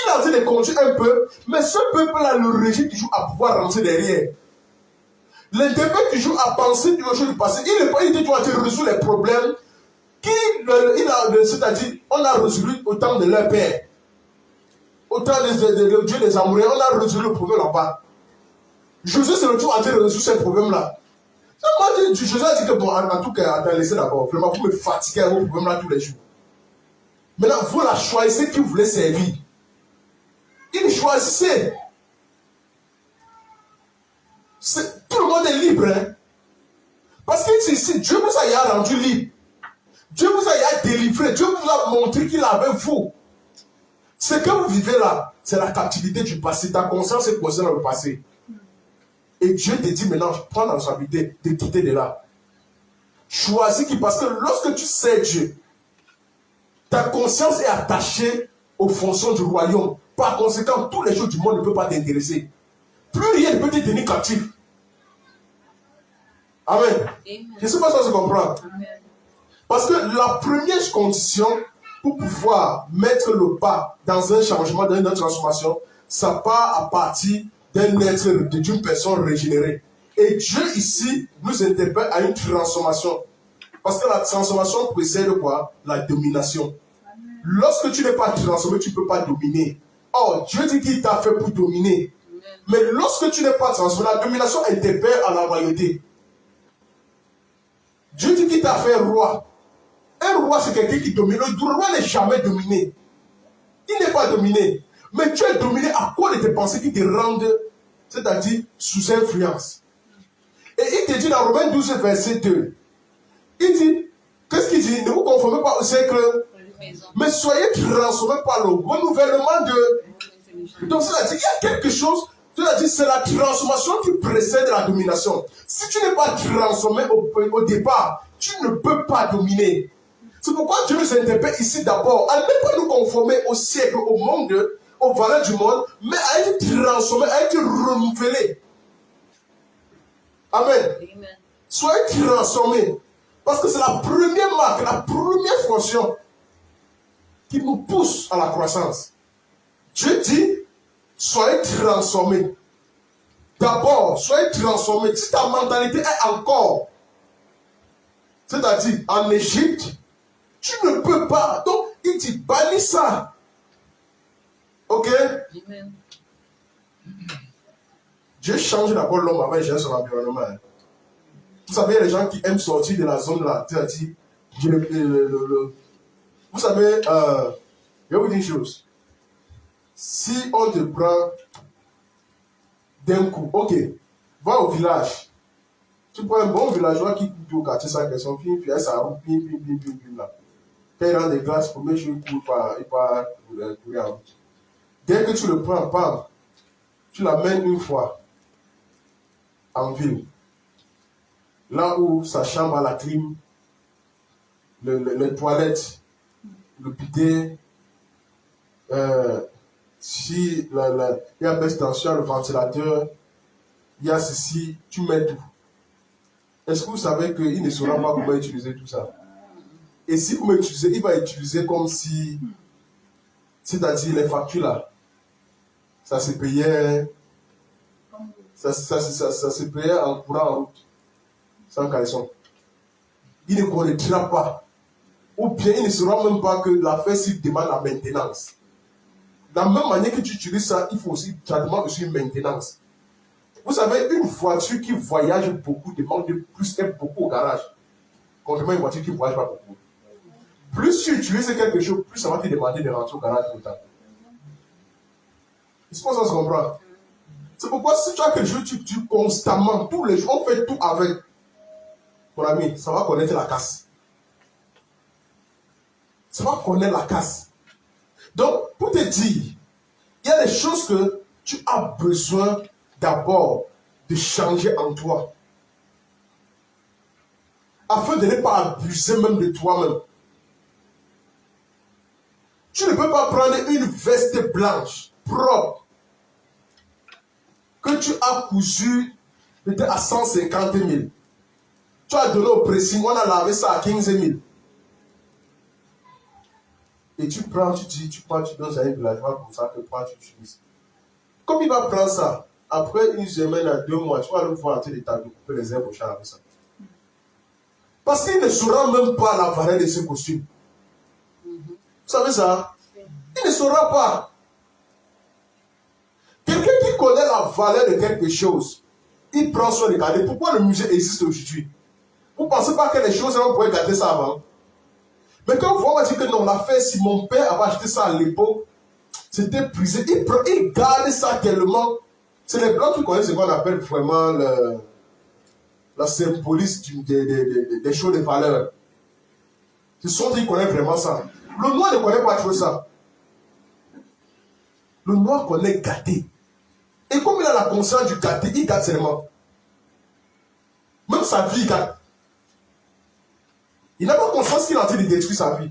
a envie de conduire un peu, mais ce peuple-là le régit toujours à pouvoir rentrer derrière. L'interprète toujours à penser du jour du passé. Il dit, tu as résoudre les problèmes c'est-à-dire, on a résolu au temps de leur père. Au temps de Dieu des Amouriens, on a résolu le problème là-bas. Jésus, c'est le tour à dire de résoudre ce problème-là. Moi, Jésus a dit que, bon, en tout cas, attends, laissez d'abord. Vraiment, vous me fatiguez à vos problèmes-là tous les jours. Maintenant, vous la choisissez qui vous voulez servir. Il choisissait. Tout le monde est libre. Hein? Parce que ici, Dieu vous a rendu libre. Dieu vous a délivré. Dieu vous a montré qu'il avait vous. Ce que vous vivez là, c'est la captivité du passé. Ta conscience est posée dans le passé. Et Dieu te dit maintenant, prends la responsabilité de quitter de là. Choisis qui, parce que lorsque tu sais Dieu, ta conscience est attachée aux fonctions du royaume. Par conséquent, tous les choses du monde ne peuvent pas t'intéresser. Plus rien ne peut te tenir captif. Amen. Amen. Je ne sais pas si ça se comprend. Amen. Parce que la première condition pour pouvoir mettre le pas dans un changement, dans une transformation, ça part à partir d'un être, d'une personne régénérée. Et Dieu ici nous interpelle à une transformation. Parce que la transformation précède quoi? La domination. Amen. Lorsque tu n'es pas transformé, tu ne peux pas dominer. Or, Dieu dit qu'il t'a fait pour dominer. Amen. Mais lorsque tu n'es pas transformé, la domination interpelle à la royauté. Dieu dit qu'il t'a fait roi. Un roi, c'est quelqu'un qui domine. Le roi n'est jamais dominé. Il n'est pas dominé. Mais tu es dominé à quoi de tes pensées qui te rendent, c'est-à-dire sous influence. Et il te dit dans Romains 12, verset 2, il dit, qu'est-ce qu'il dit? Ne vous conformez pas au siècle, mais soyez transformés par le renouvellement de... Donc, c'est-à-dire, il y a quelque chose, c'est-à-dire, c'est la transformation qui précède la domination. Si tu n'es pas transformé au départ, tu ne peux pas dominer. C'est pourquoi Dieu nous interpelle ici d'abord à ne pas nous conformer au siècle, au monde, aux valeurs du monde, mais à être transformé, à être renouvelé. Amen. Amen. Soyez transformés. Parce que c'est la première marque, la première fonction qui nous pousse à la croissance. Dieu dit, soyez transformés. D'abord, soyez transformés. Si ta mentalité est encore, c'est-à-dire en Égypte, tu ne peux pas. Donc, il dit, bannis ça. Ok? Amen. Dieu change d'abord l'homme avant de gérer son environnement. Vous savez, il y a des gens qui aiment sortir de la zone là. C'est-à-dire, vous savez, je vais vous dire une chose. Si on te prend d'un coup, ok, va au village. Tu prends un bon villageois qui court au quartier sans question, puis il fait ça roule, puis là. Quand il rentre des glaces, premier jour, il part courir en route. Dès que tu le prends, bam, tu l'amènes une fois en ville. Là où sa chambre a la clim, les toilettes, le bidet, si il y a baisse tension, le ventilateur, il y a ceci, tu mets tout. Est-ce que vous savez qu'il ne saura pas comment utiliser tout ça? Et si vous m'utilisez, il va utiliser comme si, c'est-à-dire les factures là, ça se payait, ça se payait en courant en route, sans caleçon. Il ne connaîtra pas. Ou bien il ne saura même pas que l'affaire s'il demande la maintenance. De la même manière que tu utilises ça, il faut aussi, ça demande aussi une maintenance. Vous savez, une voiture qui voyage beaucoup demande plus qu'elle beaucoup au garage. Contrairement à une voiture qui ne voyage pas beaucoup. Plus tu utilises quelque chose, plus ça va te demander de rentrer au garage tout le temps. Est-ce que ça se comprend? C'est pourquoi si tu as quelque chose, tu utilises constamment, tous les jours, on fait tout avec. Mon ami, ça va connaître la casse. Ça va connaître la casse. Donc, pour te dire, il y a des choses que tu as besoin d'abord de changer en toi. Afin de ne pas abuser même de toi-même. Tu ne peux pas prendre une veste blanche, propre, que tu as cousue peut-être à 150 000. Tu as donné au pressing, on a lavé ça à 15 000. Et tu prends, tu dis, tu prends, tu donnes à un villageois comme ça, que prends, tu utilises. Comme il va prendre ça, après une semaine à 2 mois, tu vas le voir en train de couper les herbes au champ avec ça. Parce qu'il ne saura même pas la valeur de ce costume. Vous savez ça? Il ne saura pas. Quelqu'un qui connaît la valeur de quelque chose, il prend soin de garder. Pourquoi le musée existe aujourd'hui? Vous ne pensez pas que les choses, on pouvait garder ça avant? Mais quand vous voyez que non, l'affaire, si mon père avait acheté ça à l'époque, c'était prisé. Il garde ça tellement. C'est les blancs qui connaissent ce qu'on appelle vraiment la symbolisme des choses de valeur. Ce sont qui connaissent vraiment ça. Le noir ne connaît pas trop ça. Le noir connaît gâter. Et comme il a la conscience du gâter, il gâte seulement. Même sa vie, il gâte. Il n'a pas conscience qu'il est en train de détruire sa vie.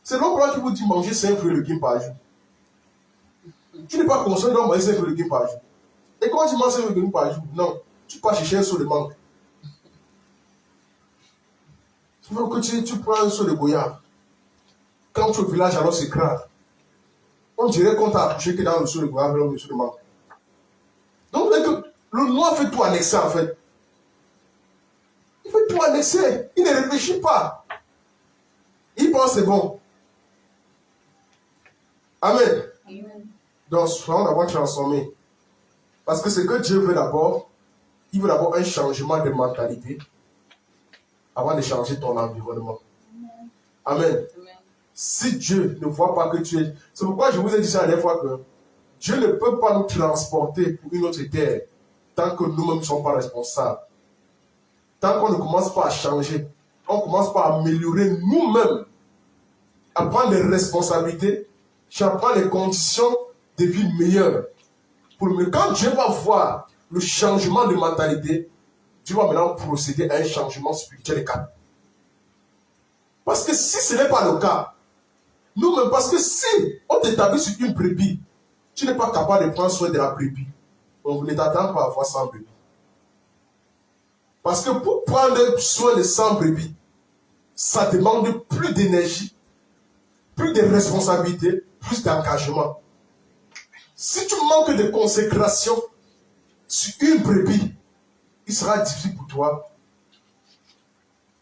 C'est l'homme qui vous dit manger 5 fruits de légumes par jour. Tu n'es pas conscient de manger 5 fruits de légumes par jour. Et quand tu manges 5 fruits de légumes par jour, non, tu peux chercher un seau de mangue. Il faut que tu prends un seau de goyave. Quand tu es au village, alors c'est grave. On dirait qu'on t'a accouché que dans le seau de goyave, dans le seau de mangue. Donc, le noir fait tout annexer en fait. Il fait tout annexer. Il ne réfléchit pas. Il pense c'est bon. Amen. Amen. Donc, soyons d'abord transformés. Parce que ce que Dieu veut d'abord, il veut d'abord un changement de mentalité avant de changer ton environnement. Amen. Amen. Si Dieu ne voit pas que tu es... C'est pourquoi je vous ai dit ça la dernière fois que Dieu ne peut pas nous transporter pour une autre terre tant que nous-mêmes ne sommes pas responsables. Tant qu'on ne commence pas à changer, on ne commence pas à améliorer nous-mêmes, à prendre des responsabilités, à prendre les conditions de vie meilleures. Quand Dieu va voir le changement de mentalité, Dieu va maintenant procéder à un changement spirituel et cap. Parce que si ce n'est pas le cas, nous-mêmes, parce que si on t'établit sur une brebis, tu n'es pas capable de prendre soin de la brebis, on ne t'attend pas à avoir 100 brebis. Parce que pour prendre soin de 100 brebis, ça demande plus d'énergie, plus de responsabilité, plus d'engagement. Si tu manques de consécration sur une brebis, il sera difficile pour toi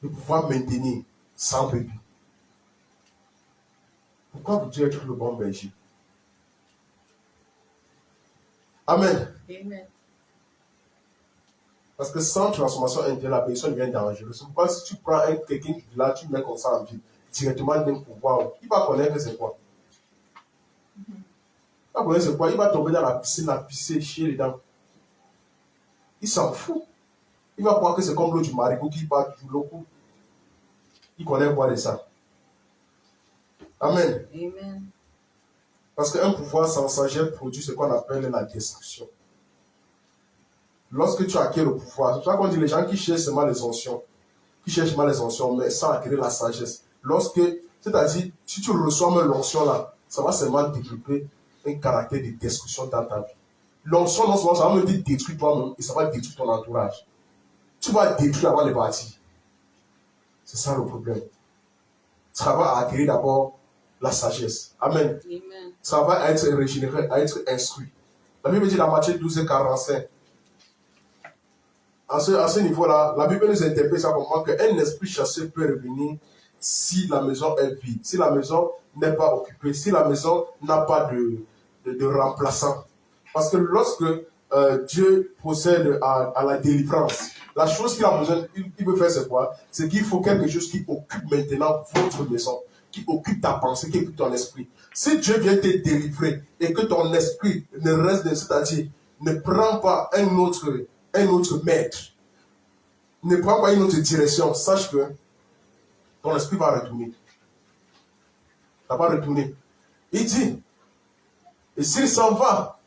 de pouvoir maintenir 100 brebis. Pourquoi vous dites être le bon berger? Amen. Amen. Parce que sans transformation intérieure, la personne devient dangereuse. C'est pourquoi si tu prends quelqu'un qui là, tu mets comme ça en vie, directement il vient pouvoir, il va connaître c'est quoi. Il va connaître c'est quoi, il va tomber dans la piscine, la pisser, chier dedans. Il s'en fout. Il va croire que c'est comme l'eau du marigot qui part du locaux. Il connaît quoi de ça. Amen. Amen. Parce qu'un pouvoir sans sagesse produit ce qu'on appelle la destruction. Lorsque tu acquiers le pouvoir, c'est pour ça qu'on dit les gens qui cherchent seulement les onction, mais sans acquérir la sagesse. C'est-à-dire, si tu reçois même l'onction là, ça va seulement développer un caractère de destruction dans ta vie. L'onction, non seulement, ça va me dire détruire toi-même et ça va détruire ton entourage. tu vas détruire avant de partir. C'est ça le problème. Ça va acquérir d'abord la sagesse. Amen. Amen. Ça va être régénéré, à être instruit. La Bible dit dans Matthieu 12 et 45. À ce niveau-là, la Bible nous interprète ça comme moi qu'un esprit chassé peut revenir si la maison est vide, si la maison n'est pas occupée, si la maison n'a pas de remplaçant. Parce que lorsque Dieu procède à la délivrance, la chose qu'il a besoin, il veut faire c'est quoi? C'est qu'il faut quelque chose qui occupe maintenant votre maison, qui occupe ta pensée, qui occupe ton esprit. Si Dieu vient te délivrer et que ton esprit ne reste, c'est-à-dire ne prend pas un autre maître, ne prend pas une autre direction, sache que ton esprit va retourner. Ça va retourner. Il dit, et s'il s'en va,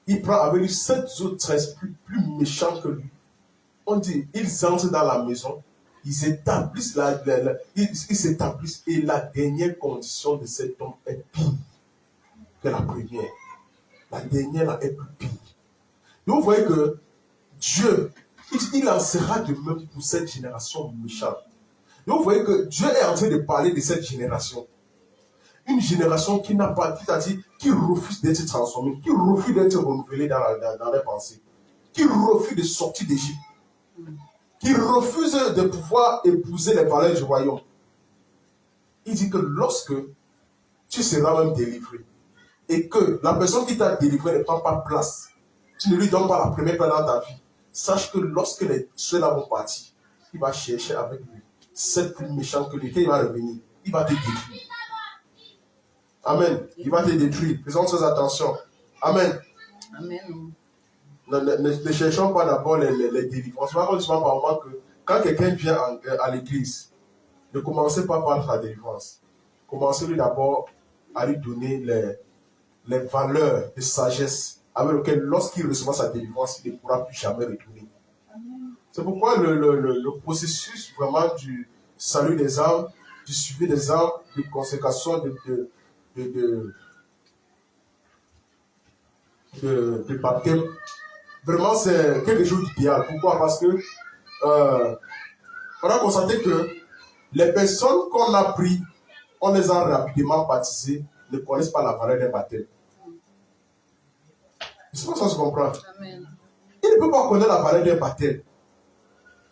il prend avec lui 7 autres esprits plus méchants que lui. On dit, ils entrent dans la maison, ils s'établissent, ils s'établissent, et la dernière condition de cet homme est pire que la première. La dernière là, est plus pire. Donc vous voyez que Dieu, il en sera de même pour cette génération méchante. Donc vous voyez que Dieu est en train de parler de cette génération. Une génération qui n'a pas, c'est-à-dire qui refuse d'être transformée, qui refuse d'être renouvelée dans les pensées, qui refuse de sortir d'Égypte, qui refuse de pouvoir épouser les valeurs du royaume. Il dit que lorsque tu seras même délivré, et que la personne qui t'a délivré ne prend pas place, tu ne lui donnes pas la première place dans ta vie, sache que lorsque ceux-là vont partir, il va chercher avec lui. C'est plus méchant que lui, quand il va revenir, il va te détruire. Amen. Il va te détruire. Faisons très attention. Amen. Amen. Ne cherchons pas d'abord les délivrances. Par contre, par moment que quand quelqu'un vient à l'église, ne commencez pas par la délivrance. Commencez-lui d'abord à lui donner les valeurs de sagesse avec lesquelles, lorsqu'il recevra sa délivrance, il ne pourra plus jamais retourner. C'est pourquoi le processus vraiment du salut des âmes, du suivi des âmes, de consécration, de baptême, vraiment c'est quelque chose d'idéal. Pourquoi? Parce que on a constaté que les personnes qu'on a pris, on les a rapidement baptisées, ne connaissent pas la valeur des baptêmes. Je sais pas si on se comprend. Amen. Il ne peut pas connaître la valeur des baptêmes.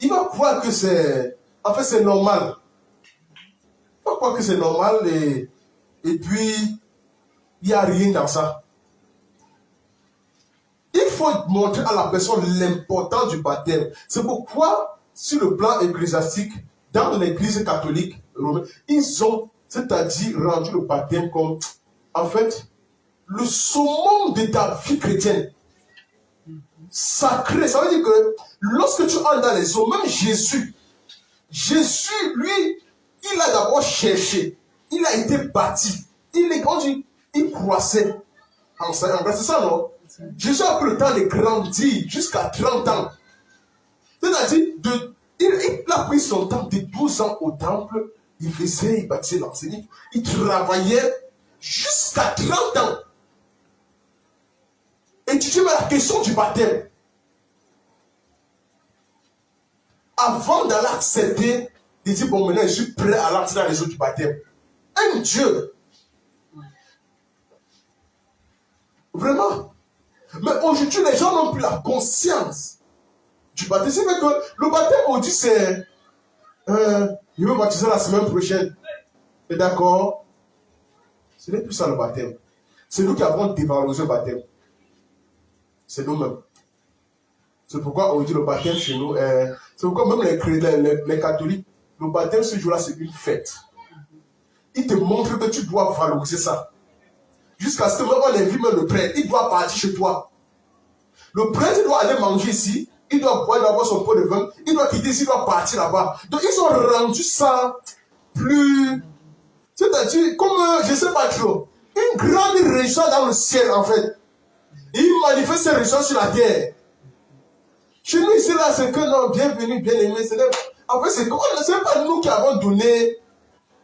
Il va croire que c'est normal. Il va croire que c'est normal et puis il n'y a rien dans ça. Il faut montrer à la personne l'importance du baptême. C'est pourquoi, sur le plan ecclésiastique, dans l'église catholique romaine, ils ont, c'est-à-dire, rendu le baptême comme, en fait, le summum de ta vie chrétienne. Sacré. Ça veut dire que lorsque tu entres dans les eaux, même Jésus, lui, il a d'abord cherché. Il a été bâti. Il croissait en ça. C'est ça, non? Jésus a pris le temps de grandir jusqu'à 30 ans. C'est-à-dire, il a pris son temps de 12 ans au temple. Il bâtissait l'enseignant. Il travaillait jusqu'à 30 ans. Et tu te mets la question du baptême. Avant d'aller accepter, il dit, bon, maintenant, je suis prêt à l'entrer dans les eaux du baptême. Un Dieu. Vraiment. Mais aujourd'hui, les gens n'ont plus la conscience du baptême. C'est vrai que le baptême, on dit, c'est... je vais baptiser la semaine prochaine. Et d'accord? Ce n'est plus ça le baptême. C'est nous qui avons dévalorisé le baptême. C'est nous-mêmes. C'est pourquoi on dit le baptême chez nous. C'est pourquoi même les catholiques, le baptême ce jour-là, c'est une fête. Ils te montrent que tu dois valoriser ça. Jusqu'à ce que même on invite même le prêtre, il doit partir chez toi. Le prêtre doit aller manger ici, il doit boire son pot de vin, il doit quitter ici, il doit partir là-bas. Donc ils ont rendu ça plus... C'est-à-dire, comme, je ne sais pas trop, une grande réjouissance dans le ciel en fait. Et il manifeste ses réjouissances sur la terre. Chez nous ici là, c'est que non, bienvenue, bien-aimé. En fait, c'est pas nous qui avons donné,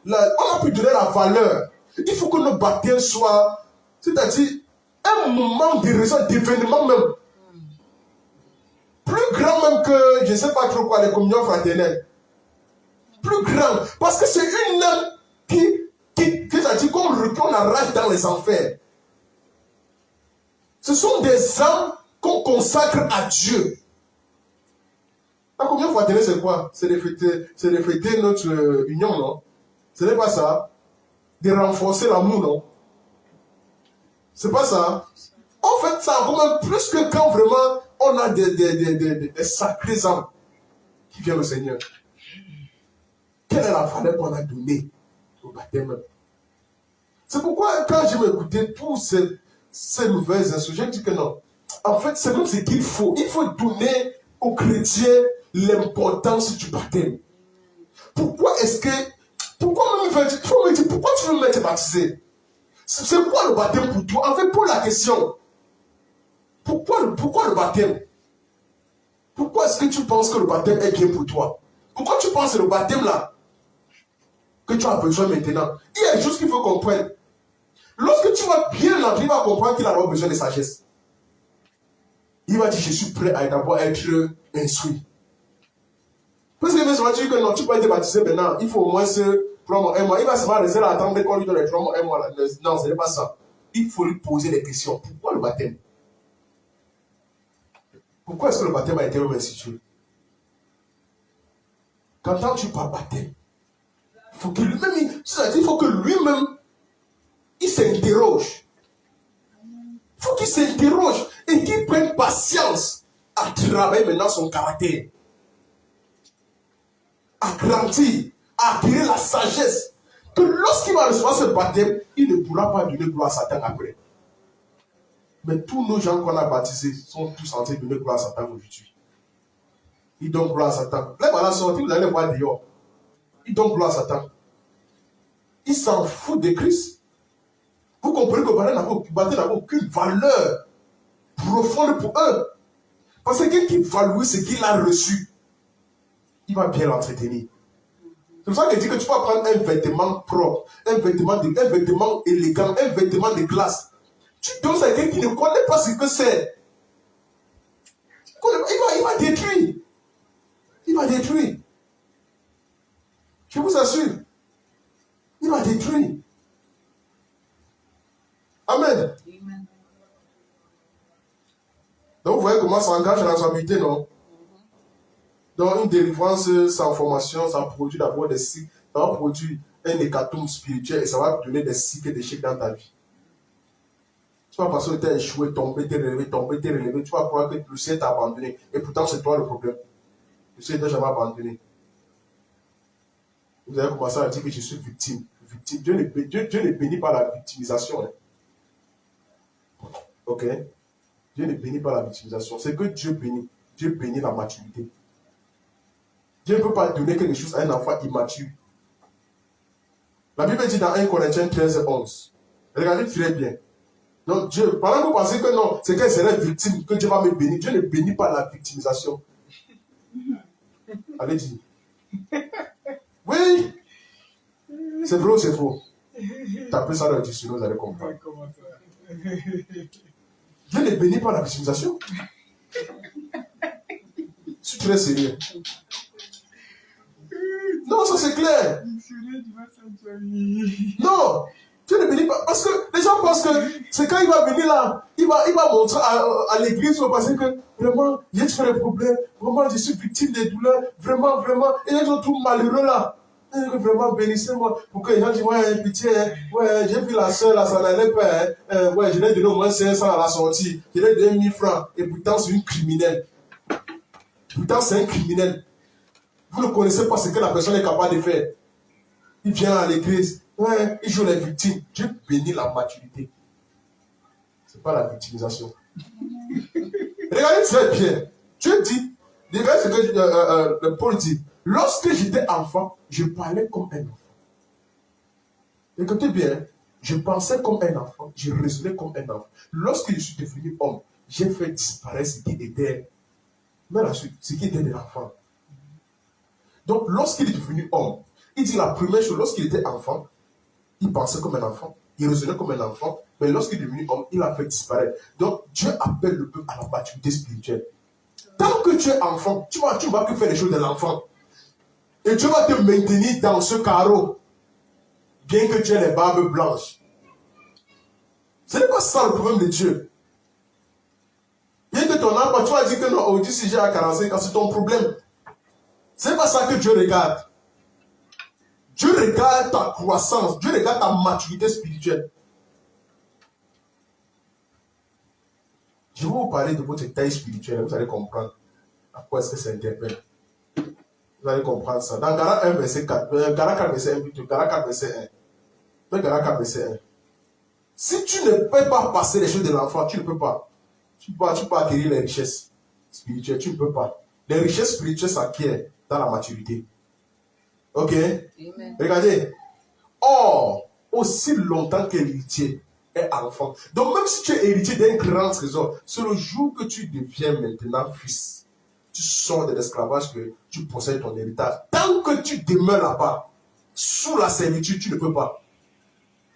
on a pu donner la valeur. Il faut que nos baptêmes soient, c'est-à-dire, un moment de réjouissance, d'événement même. Plus grand même que, je ne sais pas trop quoi, les communions fraternelles. Plus grand. Parce que c'est une âme que ça dit qu'on arrache dans les enfers. Ce sont des âmes qu'on consacre à Dieu. La communion fraternelle, c'est quoi? C'est de fêter notre union, non? Ce n'est pas ça. De renforcer l'amour, non? C'est pas ça. En fait, ça a quand même plus que quand vraiment on a des sacrés âmes qui viennent au Seigneur. Quelle est la valeur qu'on a donnée au baptême? C'est pourquoi quand je m'écoutais tous ces nouvelles instructions, je dis que non. En fait, c'est même ce qu'il faut. Il faut donner aux chrétiens l'importance du baptême. Pourquoi est-ce que... Pourquoi tu veux me te baptiser? C'est quoi le baptême pour toi? En fait, pose la question. Pourquoi le baptême? Pourquoi est-ce que tu penses que le baptême est bien pour toi? Pourquoi tu penses que le baptême là que tu as besoin maintenant? Il y a des choses qu'il faut comprendre. Lorsque tu vas bien l'entrer, il va comprendre qu'il a besoin de sagesse. Il va dire, je suis prêt à d'abord être instruit. Parce que les gens vont dire que non, tu peux être baptisé maintenant, il faut au moins 3 mois, 1 mois. Il va seulement rester là, attendre qu'on lui donne les 3 mois, 1 mois. Là. Non, ce n'est pas ça. Il faut lui poser des questions. Pourquoi le baptême? Pourquoi est-ce que le baptême a été institué? Quand tu parles baptême, il faut que lui-même, il s'interroge. Il faut qu'il s'interroge et qu'il prenne patience à travailler maintenant son caractère. À grandir, à acquérir la sagesse. Que lorsqu'il va recevoir ce baptême, il ne pourra pas donner gloire à Satan après. Mais tous nos gens qu'on a baptisés sont tous en train de donner gloire à Satan aujourd'hui. Ils donnent gloire à Satan. Là, voilà, sorti, vous allez voir dehors. Ils donnent gloire à Satan. Ils s'en foutent de Christ. Vous comprenez que le baptême n'a aucune valeur profonde pour eux. Parce que quelqu'un qui value ce qu'il a reçu, il va bien l'entretenir. C'est pour ça qu'il dit que tu vas prendre un vêtement propre, un vêtement élégant, un vêtement de classe. Tu donnes à quelqu'un qui ne connaît pas ce que c'est. Il va détruire. Il va détruire. Je vous assure. Il va détruire. Amen. Amen. Donc vous voyez comment ça engage la responsabilité, non? Donc une délivrance sans formation, ça produit d'abord des cycles, ça va produire un hécatombe spirituel et ça va donner des cycles d'échecs dans ta vie. Tu vas passer le temps à échouer, tomber, t'es relevé, tu vas croire que le ciel t'a abandonné. Et pourtant c'est toi le problème. Le ciel t'a jamais abandonné. Vous avez commencé à dire que je suis victime. Dieu ne bénit pas la victimisation. Hein. Ok? Dieu ne bénit pas la victimisation. C'est que Dieu bénit. Dieu bénit la maturité. Dieu ne peut pas donner quelque chose à un enfant immature. La Bible dit dans 1 Corinthiens 13, 11. Regardez très bien. Donc Dieu, pendant que vous pensez que non, c'est qu'elle serait victime, que Dieu va me bénir. Dieu ne bénit pas la victimisation. Allez dire. Oui. C'est vrai ou c'est faux? Tapez ça dans le dictionnaire, vous allez comprendre. Dieu ne bénit pas la victimisation. Si tu es sérieux. Non, ça c'est clair. Non, Dieu ne bénit pas. Parce que les gens pensent que c'est quand il va venir là, il va montrer à l'église parce que vraiment, j'ai des problèmes, vraiment, je suis victime des douleurs, vraiment, et ils sont tous malheureux là. Et vraiment, bénissez-moi pour que les gens disent, ouais, pitié, ouais, j'ai vu la soeur là, ça n'allait pas, ouais, je l'ai donné au moins 500 à la sortie, je l'ai donné 1000 francs, et pourtant c'est une criminelle. Pourtant c'est un criminel. Vous ne connaissez pas ce que la personne est capable de faire. Il vient à l'église, ouais, il joue les victimes. Dieu bénit la maturité. Ce n'est pas la victimisation. Regardez très bien. Dieu dit, regardez ce que Paul dit. Lorsque j'étais enfant, je parlais comme un enfant. Écoutez bien, je pensais comme un enfant, je raisonnais comme un enfant. Lorsque je suis devenu homme, j'ai fait disparaître ce qui était, mais la suite, ce qui était de l'enfant. Donc, lorsqu'il est devenu homme, il dit la première chose, lorsqu'il était enfant, il pensait comme un enfant, il raisonnait comme un enfant, mais lorsqu'il est devenu homme, il a fait disparaître. Donc, Dieu appelle le peuple à la maturité spirituelle. Tant que tu es enfant, tu ne vas que faire les choses de l'enfant. Et Dieu va te maintenir dans ce carreau, bien que tu aies les barbes blanches. Ce n'est pas ça le problème de Dieu. Bien que ton âme, tu vas dire que non, aujourd'hui si j'ai à 45 ans, c'est ton problème. Ce n'est pas ça que Dieu regarde. Dieu regarde ta croissance, Dieu regarde ta maturité spirituelle. Je vais vous parler de votre taille spirituelle, vous allez comprendre à quoi est-ce que ça interpelle. Vous allez comprendre ça. Dans Galates 1, verset 4, Galates 4, verset 1, plutôt, Galates 4, verset 1. Mais Galates 4, verset 1. Si tu ne peux pas passer les choses de l'enfant, tu ne peux pas. Tu peux pas acquérir les richesses spirituelles, tu ne peux pas. Les richesses spirituelles s'acquièrent dans la maturité. Ok? Amen. Regardez. Or, aussi longtemps que l'héritier est enfant. Donc même si tu es héritier d'un grand trésor, c'est le jour que tu deviens maintenant fils. Tu sors de l'esclavage que tu possèdes ton héritage. Tant que tu demeures là-bas, sous la servitude, tu ne peux pas.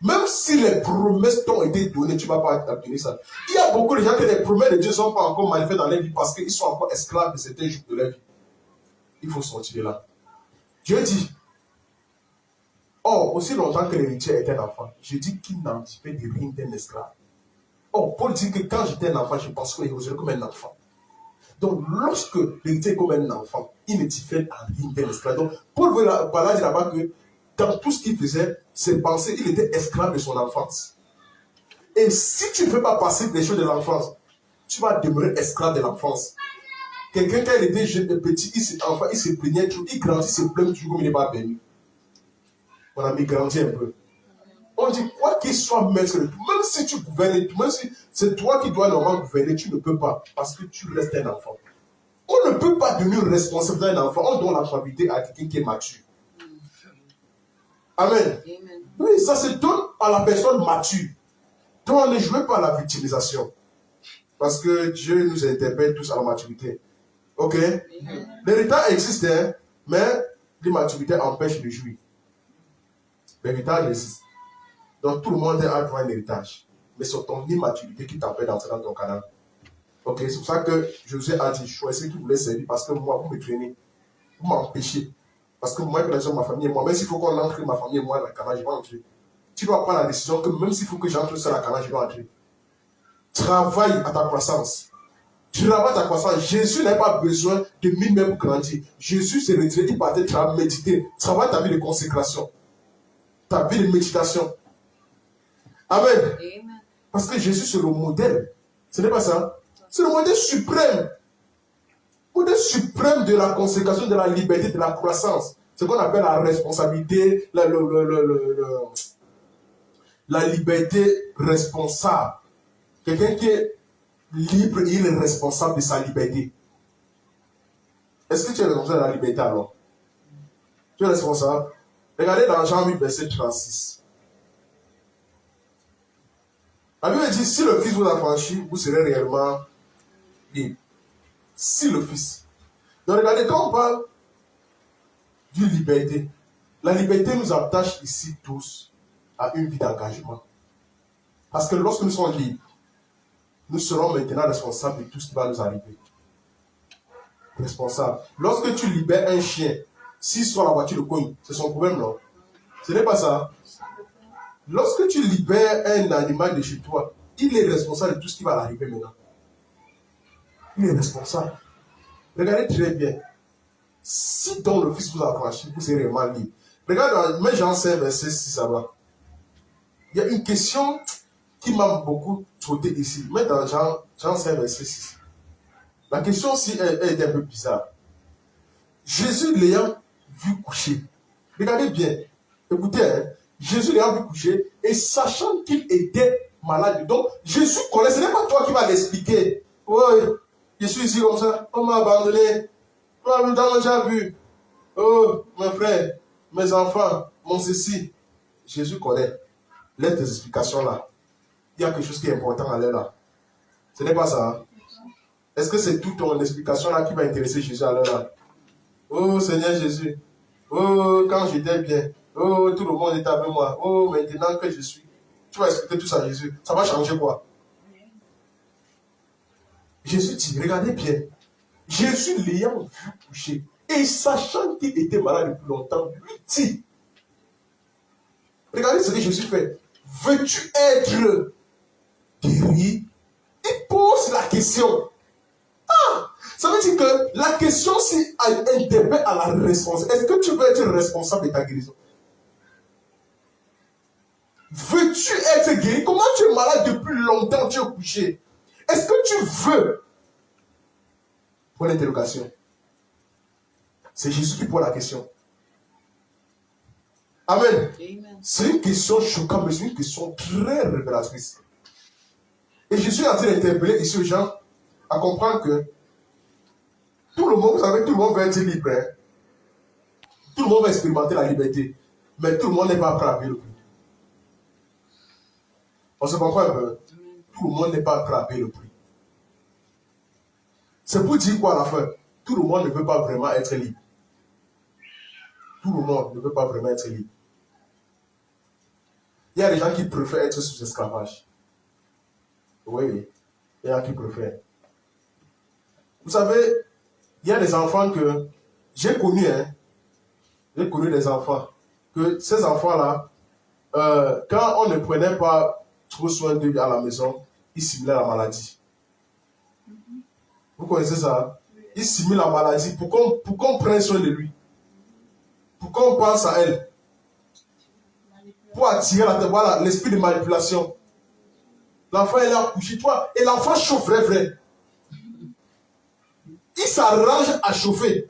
Même si les promesses t'ont été données, tu ne vas pas obtenir ça. Il y a beaucoup de gens que les promesses de Dieu ne sont pas encore manifestées dans leur vie parce qu'ils sont encore esclaves de certains jours de leur vie. Il faut sortir de là. Dieu dit, or, aussi longtemps que l'héritier est un enfant, je dis qu'il n'en fait de rien d'un esclave. Or, Paul dit que quand j'étais un enfant, je pensais qu'il était comme un enfant. Donc, lorsque l'héritier est comme un enfant, il ne diffère en rien d'un esclave. Donc, Paul veut dire là-bas que dans tout ce qu'il faisait, ses pensées, il était esclave de son enfance. Et si tu ne veux pas passer des choses de l'enfance, tu vas demeurer esclave de l'enfance. Quelqu'un, quand il était jeune et petit, il se plaignait toujours, il grandit, il se plaint toujours comme il n'est pas béni. On a mis grandi un peu. On dit, quoi qu'il soit maître de tout, même si tu gouvernes, même si c'est toi qui dois normalement gouverner, tu ne peux pas, parce que tu restes un enfant. On ne peut pas devenir responsable d'un enfant, on donne la responsabilité à quelqu'un qui est mature. Amen. Amen. Oui, ça se donne à la personne mature. Donc, ne jouez pas à la victimisation. Parce que Dieu nous interpelle tous à la maturité. Ok? L'héritage existe, hein, mais l'immaturité empêche de jouir. L'héritage existe. Donc, tout le monde a droit à un héritage. Mais c'est ton immaturité qui t'empêche d'entrer dans ton canal. Ok? C'est pour ça que Josué a dit, choisissez qui vous voulez servir parce que moi, vous me traînez. Vous m'empêchez. Parce que moi, je suis ma famille et moi, même s'il faut qu'on entre ma famille et moi dans la canal, je vais entrer. Tu dois prendre la décision que même s'il faut que j'entre sur la canal, je dois entrer. Travaille à ta croissance. Travaille à ta croissance. Jésus n'a pas besoin de 1000 mètres pour grandir. Jésus s'est retiré, il partait méditer. Travaille ta vie de consécration. Ta vie de méditation. Amen. Amen. Parce que Jésus, c'est le modèle. Ce n'est pas ça. C'est le modèle suprême. Le modèle suprême de la consécration, de la liberté, de la croissance. Ce qu'on appelle la responsabilité, la liberté responsable. Quelqu'un qui est libre, il est responsable de sa liberté. Est-ce que tu es responsable de la liberté alors? Tu es responsable? Regardez dans Jean 8, verset 36. La Bible dit, si le Fils vous affranchit, vous serez réellement libre. Si le Fils. Donc regardez, quand on parle d'une liberté, la liberté nous attache ici tous à une vie d'engagement. Parce que lorsque nous sommes libres, nous serons maintenant responsables de tout ce qui va nous arriver. Responsable. Lorsque tu libères un chien, s'il sort la voiture de cogne, c'est son problème, non? Ce n'est pas ça. Lorsque tu libères un animal de chez toi, il est responsable de tout ce qui va l'arriver maintenant. Il est responsable. Regardez très bien. Si donc le Fils vous a franchi, vous serez vraiment libre. Regarde, mais Jean 5, verset 6, ça va. Il y a une question qui m'a beaucoup trotté ici. Mais dans Jean 5, verset 6. La question aussi est un peu bizarre. Jésus l'ayant vu coucher. Regardez bien. Écoutez, hein, Jésus l'ayant vu coucher et sachant qu'il était malade. Donc, Jésus connaît. Ce n'est pas toi qui vas l'expliquer. Oui, je suis ici comme ça. On m'a abandonné. On m'a déjà vu. Oh, mes frères, mes enfants, mon ceci. Jésus connaît. Laisse tes explications là. Il y a quelque chose qui est important à l'air là. Ce n'est pas ça. Hein? Est-ce que c'est toute ton explication là qui va intéresser Jésus à l'heure là? Oh Seigneur Jésus. Oh, quand j'étais bien. Oh, tout le monde est avec moi. Oh, maintenant que je suis. Tu vas expliquer tout ça à Jésus. Ça va changer quoi? Jésus dit, regardez bien. Jésus l'ayant vu coucher, et sachant qu'il était malade depuis longtemps, lui dit, regardez ce que Jésus fait. Veux-tu être guéri? Il pose la question. Ça veut dire que la question, si elle interpelle à la responsabilité, est-ce que tu veux être responsable de ta guérison? Veux-tu être guéri? Comment tu es malade depuis longtemps, tu es couché? Est-ce que tu veux? Pour l'interrogation. C'est Jésus qui pose la question. Amen. Amen. C'est une question choquante, mais c'est une question très révélatrice. Et Jésus est en train d'interpeller ici les gens à comprendre que tout le monde, vous savez, tout le monde va être libre. Hein? Tout le monde va expérimenter la liberté. Mais tout le monde n'est pas prêt à payer le prix. On se comprend un peu? Tout le monde n'est pas prêt à payer le prix. C'est pour dire quoi à la fin? Tout le monde ne veut pas vraiment être libre. Tout le monde ne veut pas vraiment être libre. Il y a des gens qui préfèrent être sous esclavage. Oui, il y a qui préfèrent. Vous savez, il y a des enfants que j'ai connus, hein. J'ai connu des enfants. Que ces enfants-là, quand on ne prenait pas trop soin d'eux à la maison, ils simulaient la maladie. Vous connaissez ça? Ils simulent la maladie pour qu'on prenne soin de lui. Pour qu'on pense à elle. Pour attirer la tête. Voilà, l'esprit de manipulation. L'enfant est là couché, toi. Et l'enfant chauffe vrai. Il s'arrange à chauffer.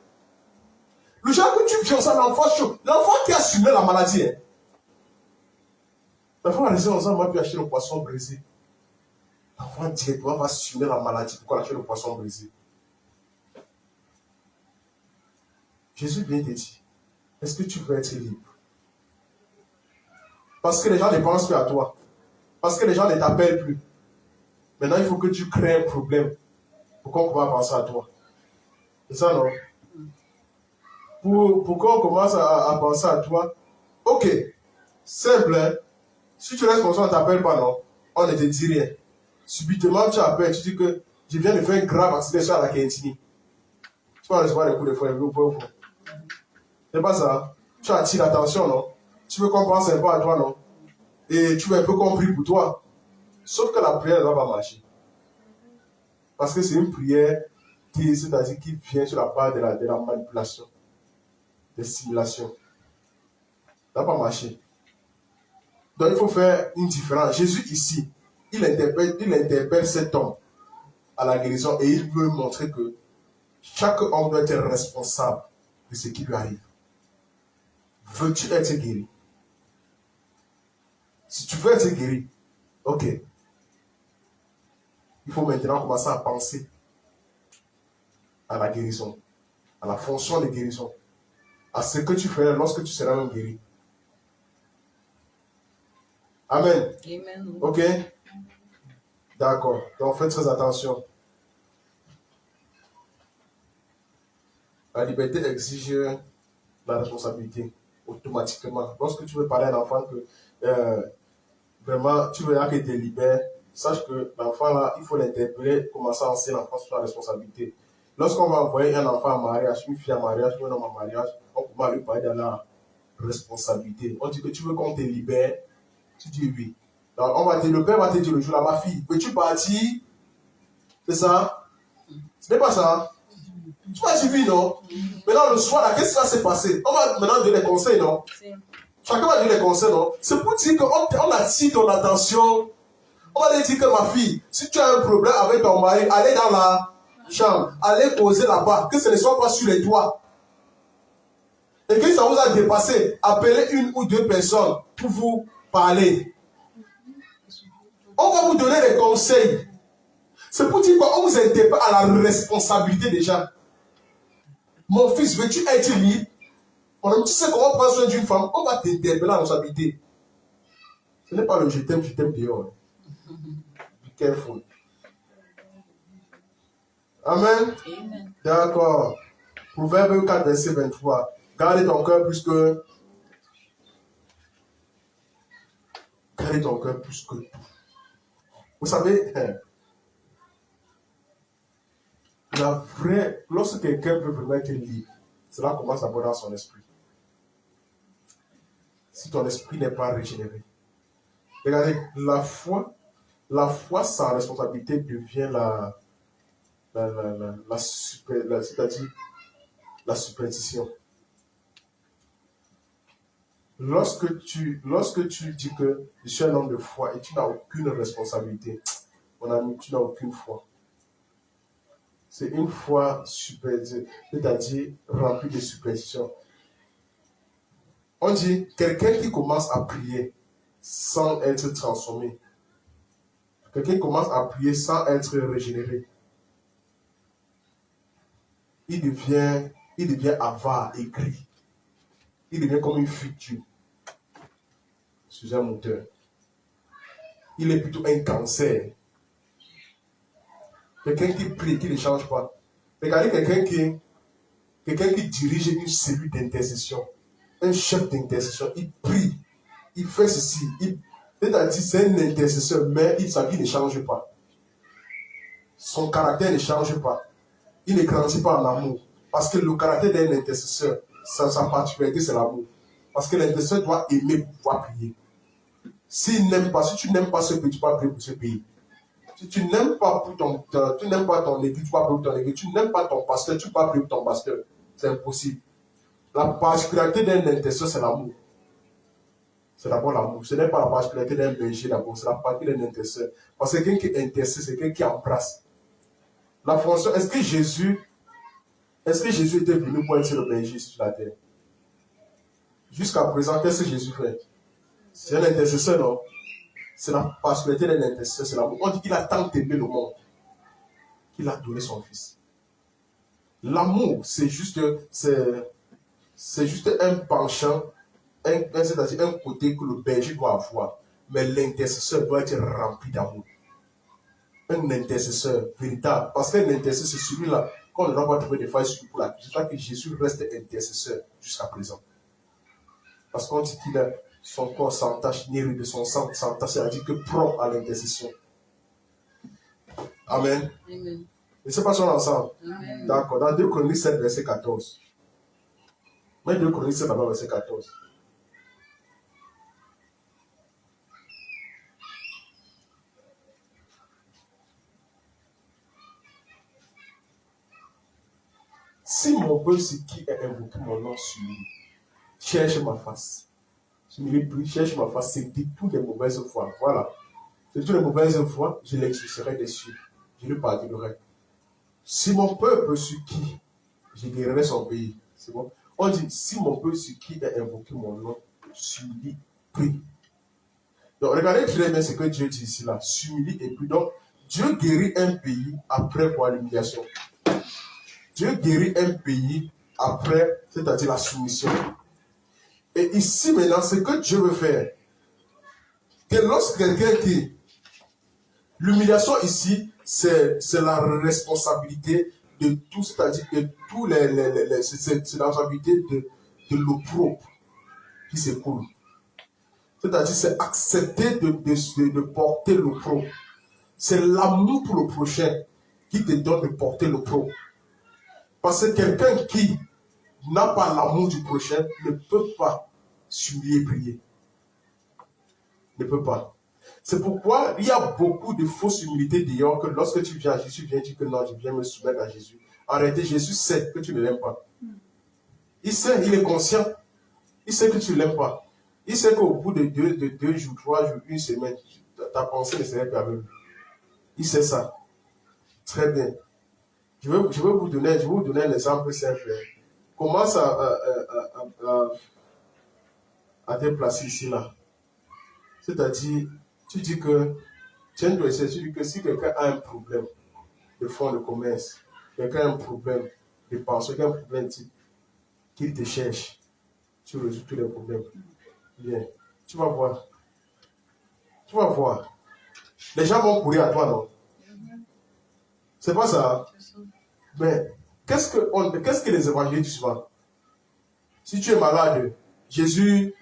Le jour que tu viens ça, l'enfant chauffe. L'enfant qui a simulé la maladie. Hein. L'enfant va laisser ensemble, on va acheter le poisson brisé. L'enfant directement va simuler la maladie pour acheter le poisson brisé. Jésus vient te dire, est-ce que tu veux être libre? Parce que les gens ne pensent plus à toi. Parce que les gens ne t'appellent plus. Maintenant, il faut que tu crées un problème pour qu'on commence à penser à toi. C'est ça, non? Pour qu'on commence à penser à toi. Ok, simple, hein? Si tu restes comme ça, on ne t'appelle pas, non? On ne te dit rien. Subitement, tu appelles, tu dis que je viens de faire un grave accident à la Quintini. Tu vas recevoir des coups de fouet. C'est pas ça. Tu attires l'attention, non? Tu veux qu'on pense un peu à toi, non? Et tu veux un peu qu'on prie pour toi. Sauf que la prière ne va pas marcher. Parce que c'est une prière c'est-à-dire qui vient sur la part de la manipulation, des simulations. Ça ne va pas marcher. Donc il faut faire une différence. Jésus ici, il interpelle cet homme à la guérison et il veut montrer que chaque homme doit être responsable de ce qui lui arrive. Veux-tu être guéri? Si tu veux être guéri, ok. Il faut maintenant commencer à penser à la guérison, à la fonction de guérison, à ce que tu ferais lorsque tu seras même guéri. Amen. Amen. Ok? D'accord. Donc faites très attention. La liberté exige la responsabilité automatiquement. Lorsque tu veux parler à un enfant que vraiment tu veux que tu es libère, sache que l'enfant là, il faut l'interpeller, commencer à enseigner l'enfant sur la responsabilité. Lorsqu'on va envoyer un enfant en mariage, une fille en mariage, un homme en mariage, on commence à lui parler de la responsabilité. On dit que tu veux qu'on te libère, tu dis oui. Donc le père va te dire le jour là, ma fille, peux-tu partir? C'est ça? Ce n'est pas ça. Tu vas dire oui, non? Maintenant, le soir, là, qu'est-ce qui va se passer? On va maintenant donner des conseils, non? Chacun va donner des conseils, non? C'est pour dire qu'on attire ton attention. On va te dire que ma fille, si tu as un problème avec ton mari, allez dans la chambre, allez poser là-bas, que ce ne soit pas sur les toits. Et que ça vous a dépassé, appelez une ou deux personnes pour vous parler. On va vous donner des conseils. C'est pour dire qu'on vous interpelle à la responsabilité déjà. Mon fils, veux-tu être libre? Tu sais comment prendre soin d'une femme, on va t'interpeller à la responsabilité. Ce n'est pas le je t'aime dehors. Be careful. Amen. Amen. D'accord. Proverbe 4, verset 23. Gardez ton cœur plus que. Gardez ton cœur plus que. Vous savez, lorsque quelqu'un peut vraiment être libre, cela commence d'abord dans son esprit. Si ton esprit n'est pas régénéré. Regardez, la foi sans responsabilité devient c'est-à-dire la superstition. Lorsque tu dis que je suis un homme de foi et tu n'as aucune responsabilité, mon ami, tu n'as aucune foi. C'est une foi c'est-à-dire remplie de superstition. On dit quelqu'un qui commence à prier sans être transformé, quelqu'un qui commence à prier sans être régénéré, il devient avare, aigri. Il devient comme une future sous un moteur. Il est plutôt un cancer. Quelqu'un qui prie, qui ne change pas. Regardez quelqu'un qui dirige une cellule d'intercession, un chef d'intercession, il prie, il fait ceci, c'est-à-dire c'est un intercesseur, mais sa vie ne change pas. Son caractère ne change pas. Il ne grandit pas en amour. Parce que le caractère d'un intercesseur, sa particularité, c'est l'amour. Parce que l'intercesseur doit aimer pour pouvoir prier. Si tu n'aimes pas ce pays, tu vas prier pour ce pays. Si tu n'aimes pas ton église, tu vas prier pour ton église. Tu n'aimes pas ton pasteur, tu vas prier pour ton pasteur. C'est impossible. La particularité d'un intercesseur, c'est l'amour. C'est d'abord l'amour. Ce n'est pas la particularité d'un berger d'abord, c'est la particularité d'un intercesseur. Parce que quelqu'un qui intercède, c'est quelqu'un qui embrasse. La fonction, est-ce que Jésus était venu pour être le berger sur la terre? Jusqu'à présent, qu'est-ce que Jésus fait? C'est un intercesseur, non? C'est la particularité d'un intercesseur, c'est l'amour. On dit qu'il a tant aimé le monde qu'il a donné son fils. L'amour, c'est juste un penchant, c'est-à-dire un côté que le berger doit avoir. Mais l'intercesseur doit être rempli d'amour. Un intercesseur véritable. Parce qu'un intercesseur, c'est celui-là qu'on ne doit pas trouver des failles pour la vie. C'est pour ça que Jésus reste intercesseur jusqu'à présent. Parce qu'on dit qu'il a son corps sans tache, ni de son sang sans tache, c'est-à-dire que propre à l'intercession. Amen. Amen. Et c'est pas son ensemble. Amen. D'accord. Dans 2 Chroniques 7, verset 14. Mais 2 Chroniques 7, verset 14. Si mon peuple, ce qui est invoqué mon nom sur lui, cherche ma face. Cherche ma face, c'est dit toutes les mauvaises fois. Voilà. De toutes les mauvaises fois, je l'exaucerai dessus. Je lui pardonnerai. Si mon peuple sur qui je guérirai son pays, c'est bon. On dit, si mon peuple sur qui est invoqué mon nom, s'humilie, prie. Donc, regardez très bien ce que Dieu dit ici là. S'humilie et prie. Donc, Dieu guérit un pays après quoi l'humiliation. Dieu guérit un pays après, c'est-à-dire la soumission. Et ici maintenant, ce que Dieu veut faire, que lorsque quelqu'un qui... L'humiliation ici, c'est la responsabilité de tout, c'est-à-dire que tous c'est la responsabilité de l'opprobre qui s'écoule. C'est-à-dire c'est accepter de porter l'opprobre. C'est l'amour pour le prochain qui te donne de porter l'opprobre. Parce que quelqu'un qui n'a pas l'amour du prochain ne peut pas s'humilier et prier. Ne peut pas. C'est pourquoi il y a beaucoup de fausses humilités d'ailleurs que lorsque tu viens à Jésus, viens dire que non, je viens me soumettre à Jésus. En réalité, Jésus sait que tu ne l'aimes pas. Il sait, il est conscient. Il sait que tu ne l'aimes pas. Il sait qu'au bout de 2 jours, 3 jours, 1 semaine, ta pensée ne serait plus avec lui. Il sait ça. Très bien. Je vais vous donner un exemple simple. Commence à te placer ici, là. C'est-à-dire, tu dis que si quelqu'un a un problème de fonds de commerce, quelqu'un a un problème de pension, quelqu'un a un problème type, qu'il te cherche, tu résous tous les problèmes. Bien. Tu vas voir. Tu vas voir. Les gens vont courir à toi, non? C'est pas ça. Mais qu'est-ce que les évangéliques disent souvent? Si tu es malade, Jésus,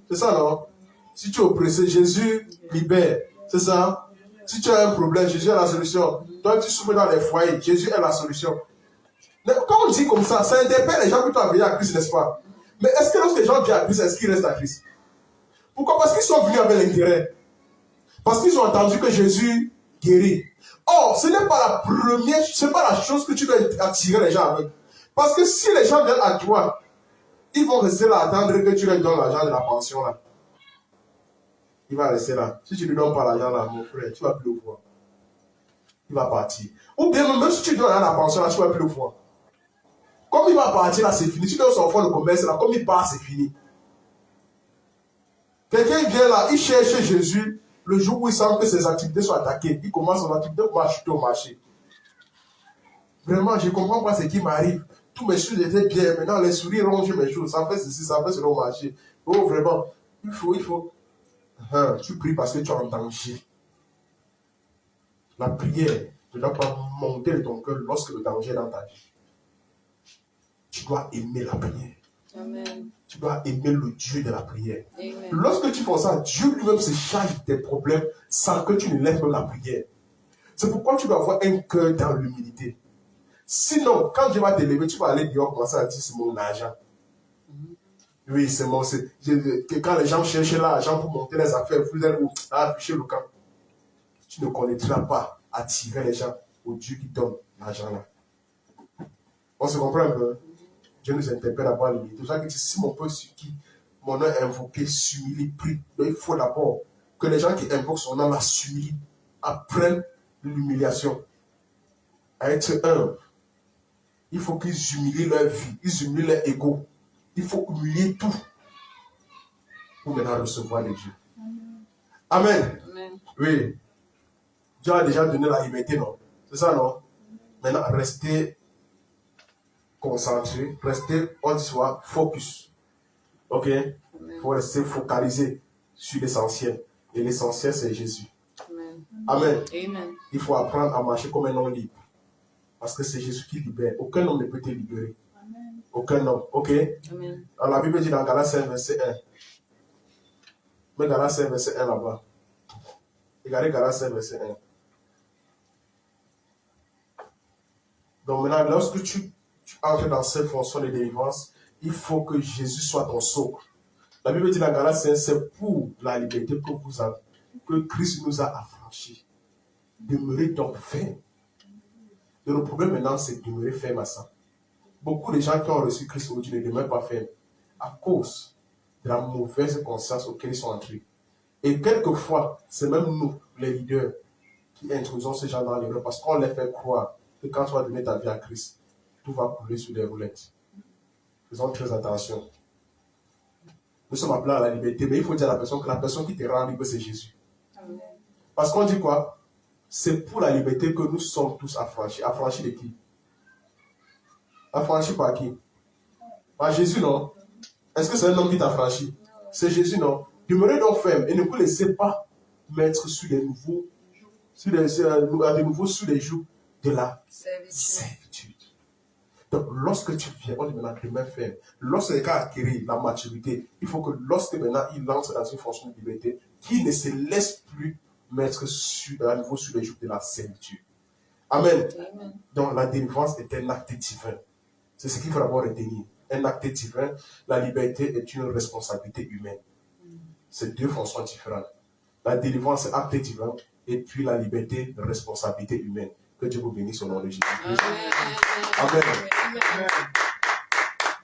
c'est ça, non? Si tu es oppressé, Jésus libère. C'est ça? Si tu as un problème, Jésus est la solution. Toi, tu souffres dans les foyers, Jésus est la solution. Mais quand on dit comme ça interpelle les gens plutôt à venir à Christ, n'est-ce pas? Mais est-ce que lorsque les gens viennent à Christ, est-ce qu'ils restent à Christ? Pourquoi? Parce qu'ils sont venus avec l'intérêt. Parce qu'ils ont entendu que Jésus guérit. Or, ce n'est pas la première, ce n'est pas la chose que tu dois attirer les gens avec. Parce que si les gens viennent à toi, ils vont rester là, attendre que tu leur donnes l'argent de la pension là. Il va rester là. Si tu ne lui donnes pas l'argent là, mon frère, tu ne vas plus le voir. Il va partir. Ou bien même si tu donnes la pension là, tu ne vas plus le voir. Comme il va partir là, c'est fini. Tu donnes son fonds de commerce là, comme il part, c'est fini. Quelqu'un vient là, il cherche Jésus. Le jour où il sent que ses activités sont attaquées, il commence son activité pour acheter au marché. Vraiment, je ne comprends pas ce qui m'arrive. Tous mes choses étaient bien. Maintenant, les souris rongent mes choses. Ça fait ceci, ça fait cela au marché. Oh, vraiment, il faut. Tu pries parce que tu es en danger. La prière ne doit pas monter de ton cœur lorsque le danger est dans ta vie. Tu dois aimer la prière. Amen. Tu dois aimer le Dieu de la prière. Amen. Lorsque tu fais ça, Dieu lui-même se charge des problèmes sans que tu ne lèves même la prière. C'est pourquoi tu dois avoir un cœur dans l'humilité. Sinon, quand Dieu va te lever, tu vas aller dehors commencer à dire c'est mon argent. Oui, c'est mon. Quand les gens cherchent l'argent pour monter les affaires, vous allez afficher le camp. Tu ne connaîtras pas attirer les gens au Dieu qui donne l'argent là. On se comprend un peu? Dieu nous interpelle à voir l'humilité. C'est pour ça que si mon peuple sur qui mon nom est invoqué s'humilie, prie. Donc il faut d'abord que les gens qui invoquent son nom la s'humilient, apprennent l'humiliation, à être humble. Il faut qu'ils humilient leur vie, ils humilient leur ego. Il faut humilier tout pour maintenant recevoir de Dieu. Amen. Amen. Oui. Dieu a déjà donné la liberté, non? C'est ça, non? Maintenant, restez concentré, restez, on dit soit focus. Ok? Il faut rester focalisé sur l'essentiel. Et l'essentiel, c'est Jésus. Amen. Amen. Amen. Il faut apprendre à marcher comme un homme libre. Parce que c'est Jésus qui libère. Aucun homme ne peut te libérer. Amen. Aucun homme. Ok? Amen. Alors, la Bible dit dans Galates 5, verset 1. Mais Galates 5, verset 1 là-bas. Regardez Galates 5, verset 1. Donc maintenant, lorsque tu entres dans cette fonction de délivrance, il faut que Jésus soit ton socle. La Bible dit dans Galates 5, c'est pour la liberté que Christ nous a affranchis. Demeurez donc ferme. Et le problème maintenant, c'est de demeurer ferme à ça. Beaucoup de gens qui ont reçu Christ aujourd'hui ne demeurent pas fermes à cause de la mauvaise conscience auquel ils sont entrés. Et quelquefois, c'est même nous, les leaders, qui introduisons ces gens dans l'erreur parce qu'on les fait croire que quand tu vas donner ta vie à Christ, tout va couler sur des roulettes. Faisons très attention. Nous sommes appelés à la liberté, mais il faut dire à la personne que la personne qui te rend libre, c'est Jésus. Amen. Parce qu'on dit quoi? C'est pour la liberté que nous sommes tous affranchis. Affranchis de qui? Affranchis par qui? Par Jésus, non? Est-ce que c'est un homme qui t'a affranchi? C'est Jésus, non? Demeurez donc ferme et ne vous laissez pas mettre sous les nouveaux, sous les jougs de la servitude. Donc, lorsque tu viens, on dit maintenant que les mains fermes. Lorsque quelqu'un a acquis la maturité, il faut que lorsque maintenant il lance dans une fonction de liberté, qu'il ne se laisse plus mettre à nouveau sur les jougs de la servitude. Amen. Amen. Donc, la délivrance est un acte divin. C'est ce qu'il faut d'abord retenir. Un acte divin, la liberté est une responsabilité humaine. C'est deux fonctions différentes. La délivrance est acte divin et puis la liberté, responsabilité humaine. Que Dieu vous bénisse au nom de Jésus. Amen. Amen.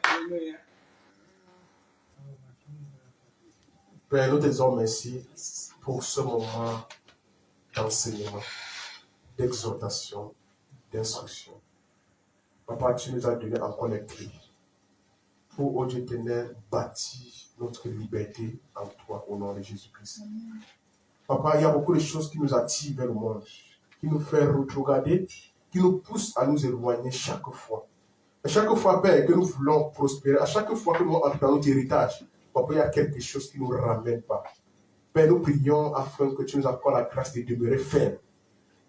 Amen. Père, nous te disons merci pour ce moment d'enseignement, d'exhortation, d'instruction. Papa, tu nous as donné encore les clés pour, ô Dieu éternel, bâtir notre liberté en toi, au nom de Jésus-Christ. Papa, il y a beaucoup de choses qui nous attirent vers le monde, qui nous font regarder, qui nous poussent à nous éloigner chaque fois. À chaque fois, Père, que nous voulons prospérer, à chaque fois que nous entrons dans notre héritage, Papa, il y a quelque chose qui ne nous ramène pas. Père, nous prions afin que tu nous accordes la grâce de demeurer ferme.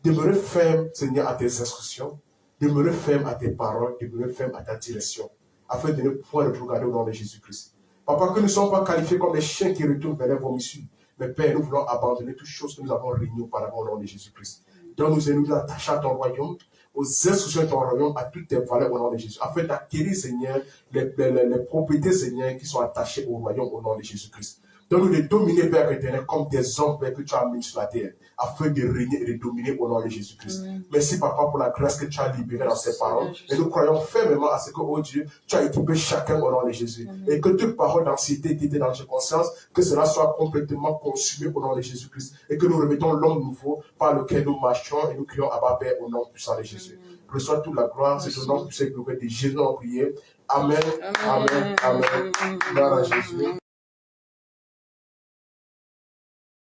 Demeurer ferme, Seigneur, à tes instructions. Demeurer ferme à tes paroles. Demeurer ferme à ta direction. Afin de ne pouvoir regarder au nom de Jésus-Christ. Papa, que nous ne sommes pas qualifiés comme des chiens qui retournent vers les vomissures, Mais Père, nous voulons abandonner toutes choses que nous avons régnées auparavant au nom de Jésus-Christ. Donc nous attachons à ton royaume, aux instructions de ton royaume, à toutes tes valeurs au nom de Jésus, afin d'acquérir, Seigneur, les propriétés, Seigneur, qui sont attachées au royaume au nom de Jésus-Christ. Donc nous les dominer, Père éternel, comme des hommes, Père, que tu as mis sur la terre, afin de régner et de dominer au nom de Jésus-Christ. Merci, Papa, pour la grâce que tu as libérée dans ces paroles. Et nous croyons fermement à ce que, oh Dieu, tu as équipé chacun au nom de Jésus. Et que toute parole d'anxiété qui était dans notre conscience, que cela soit complètement consumé au nom de Jésus-Christ. Et que nous remettons l'homme nouveau par lequel nous marchons et nous crions à Père au nom puissant de Jésus. Reçois toute la gloire, c'est au nom puissant de Jésus, nous prions. Amen, amen, amen. Gloire à Jésus.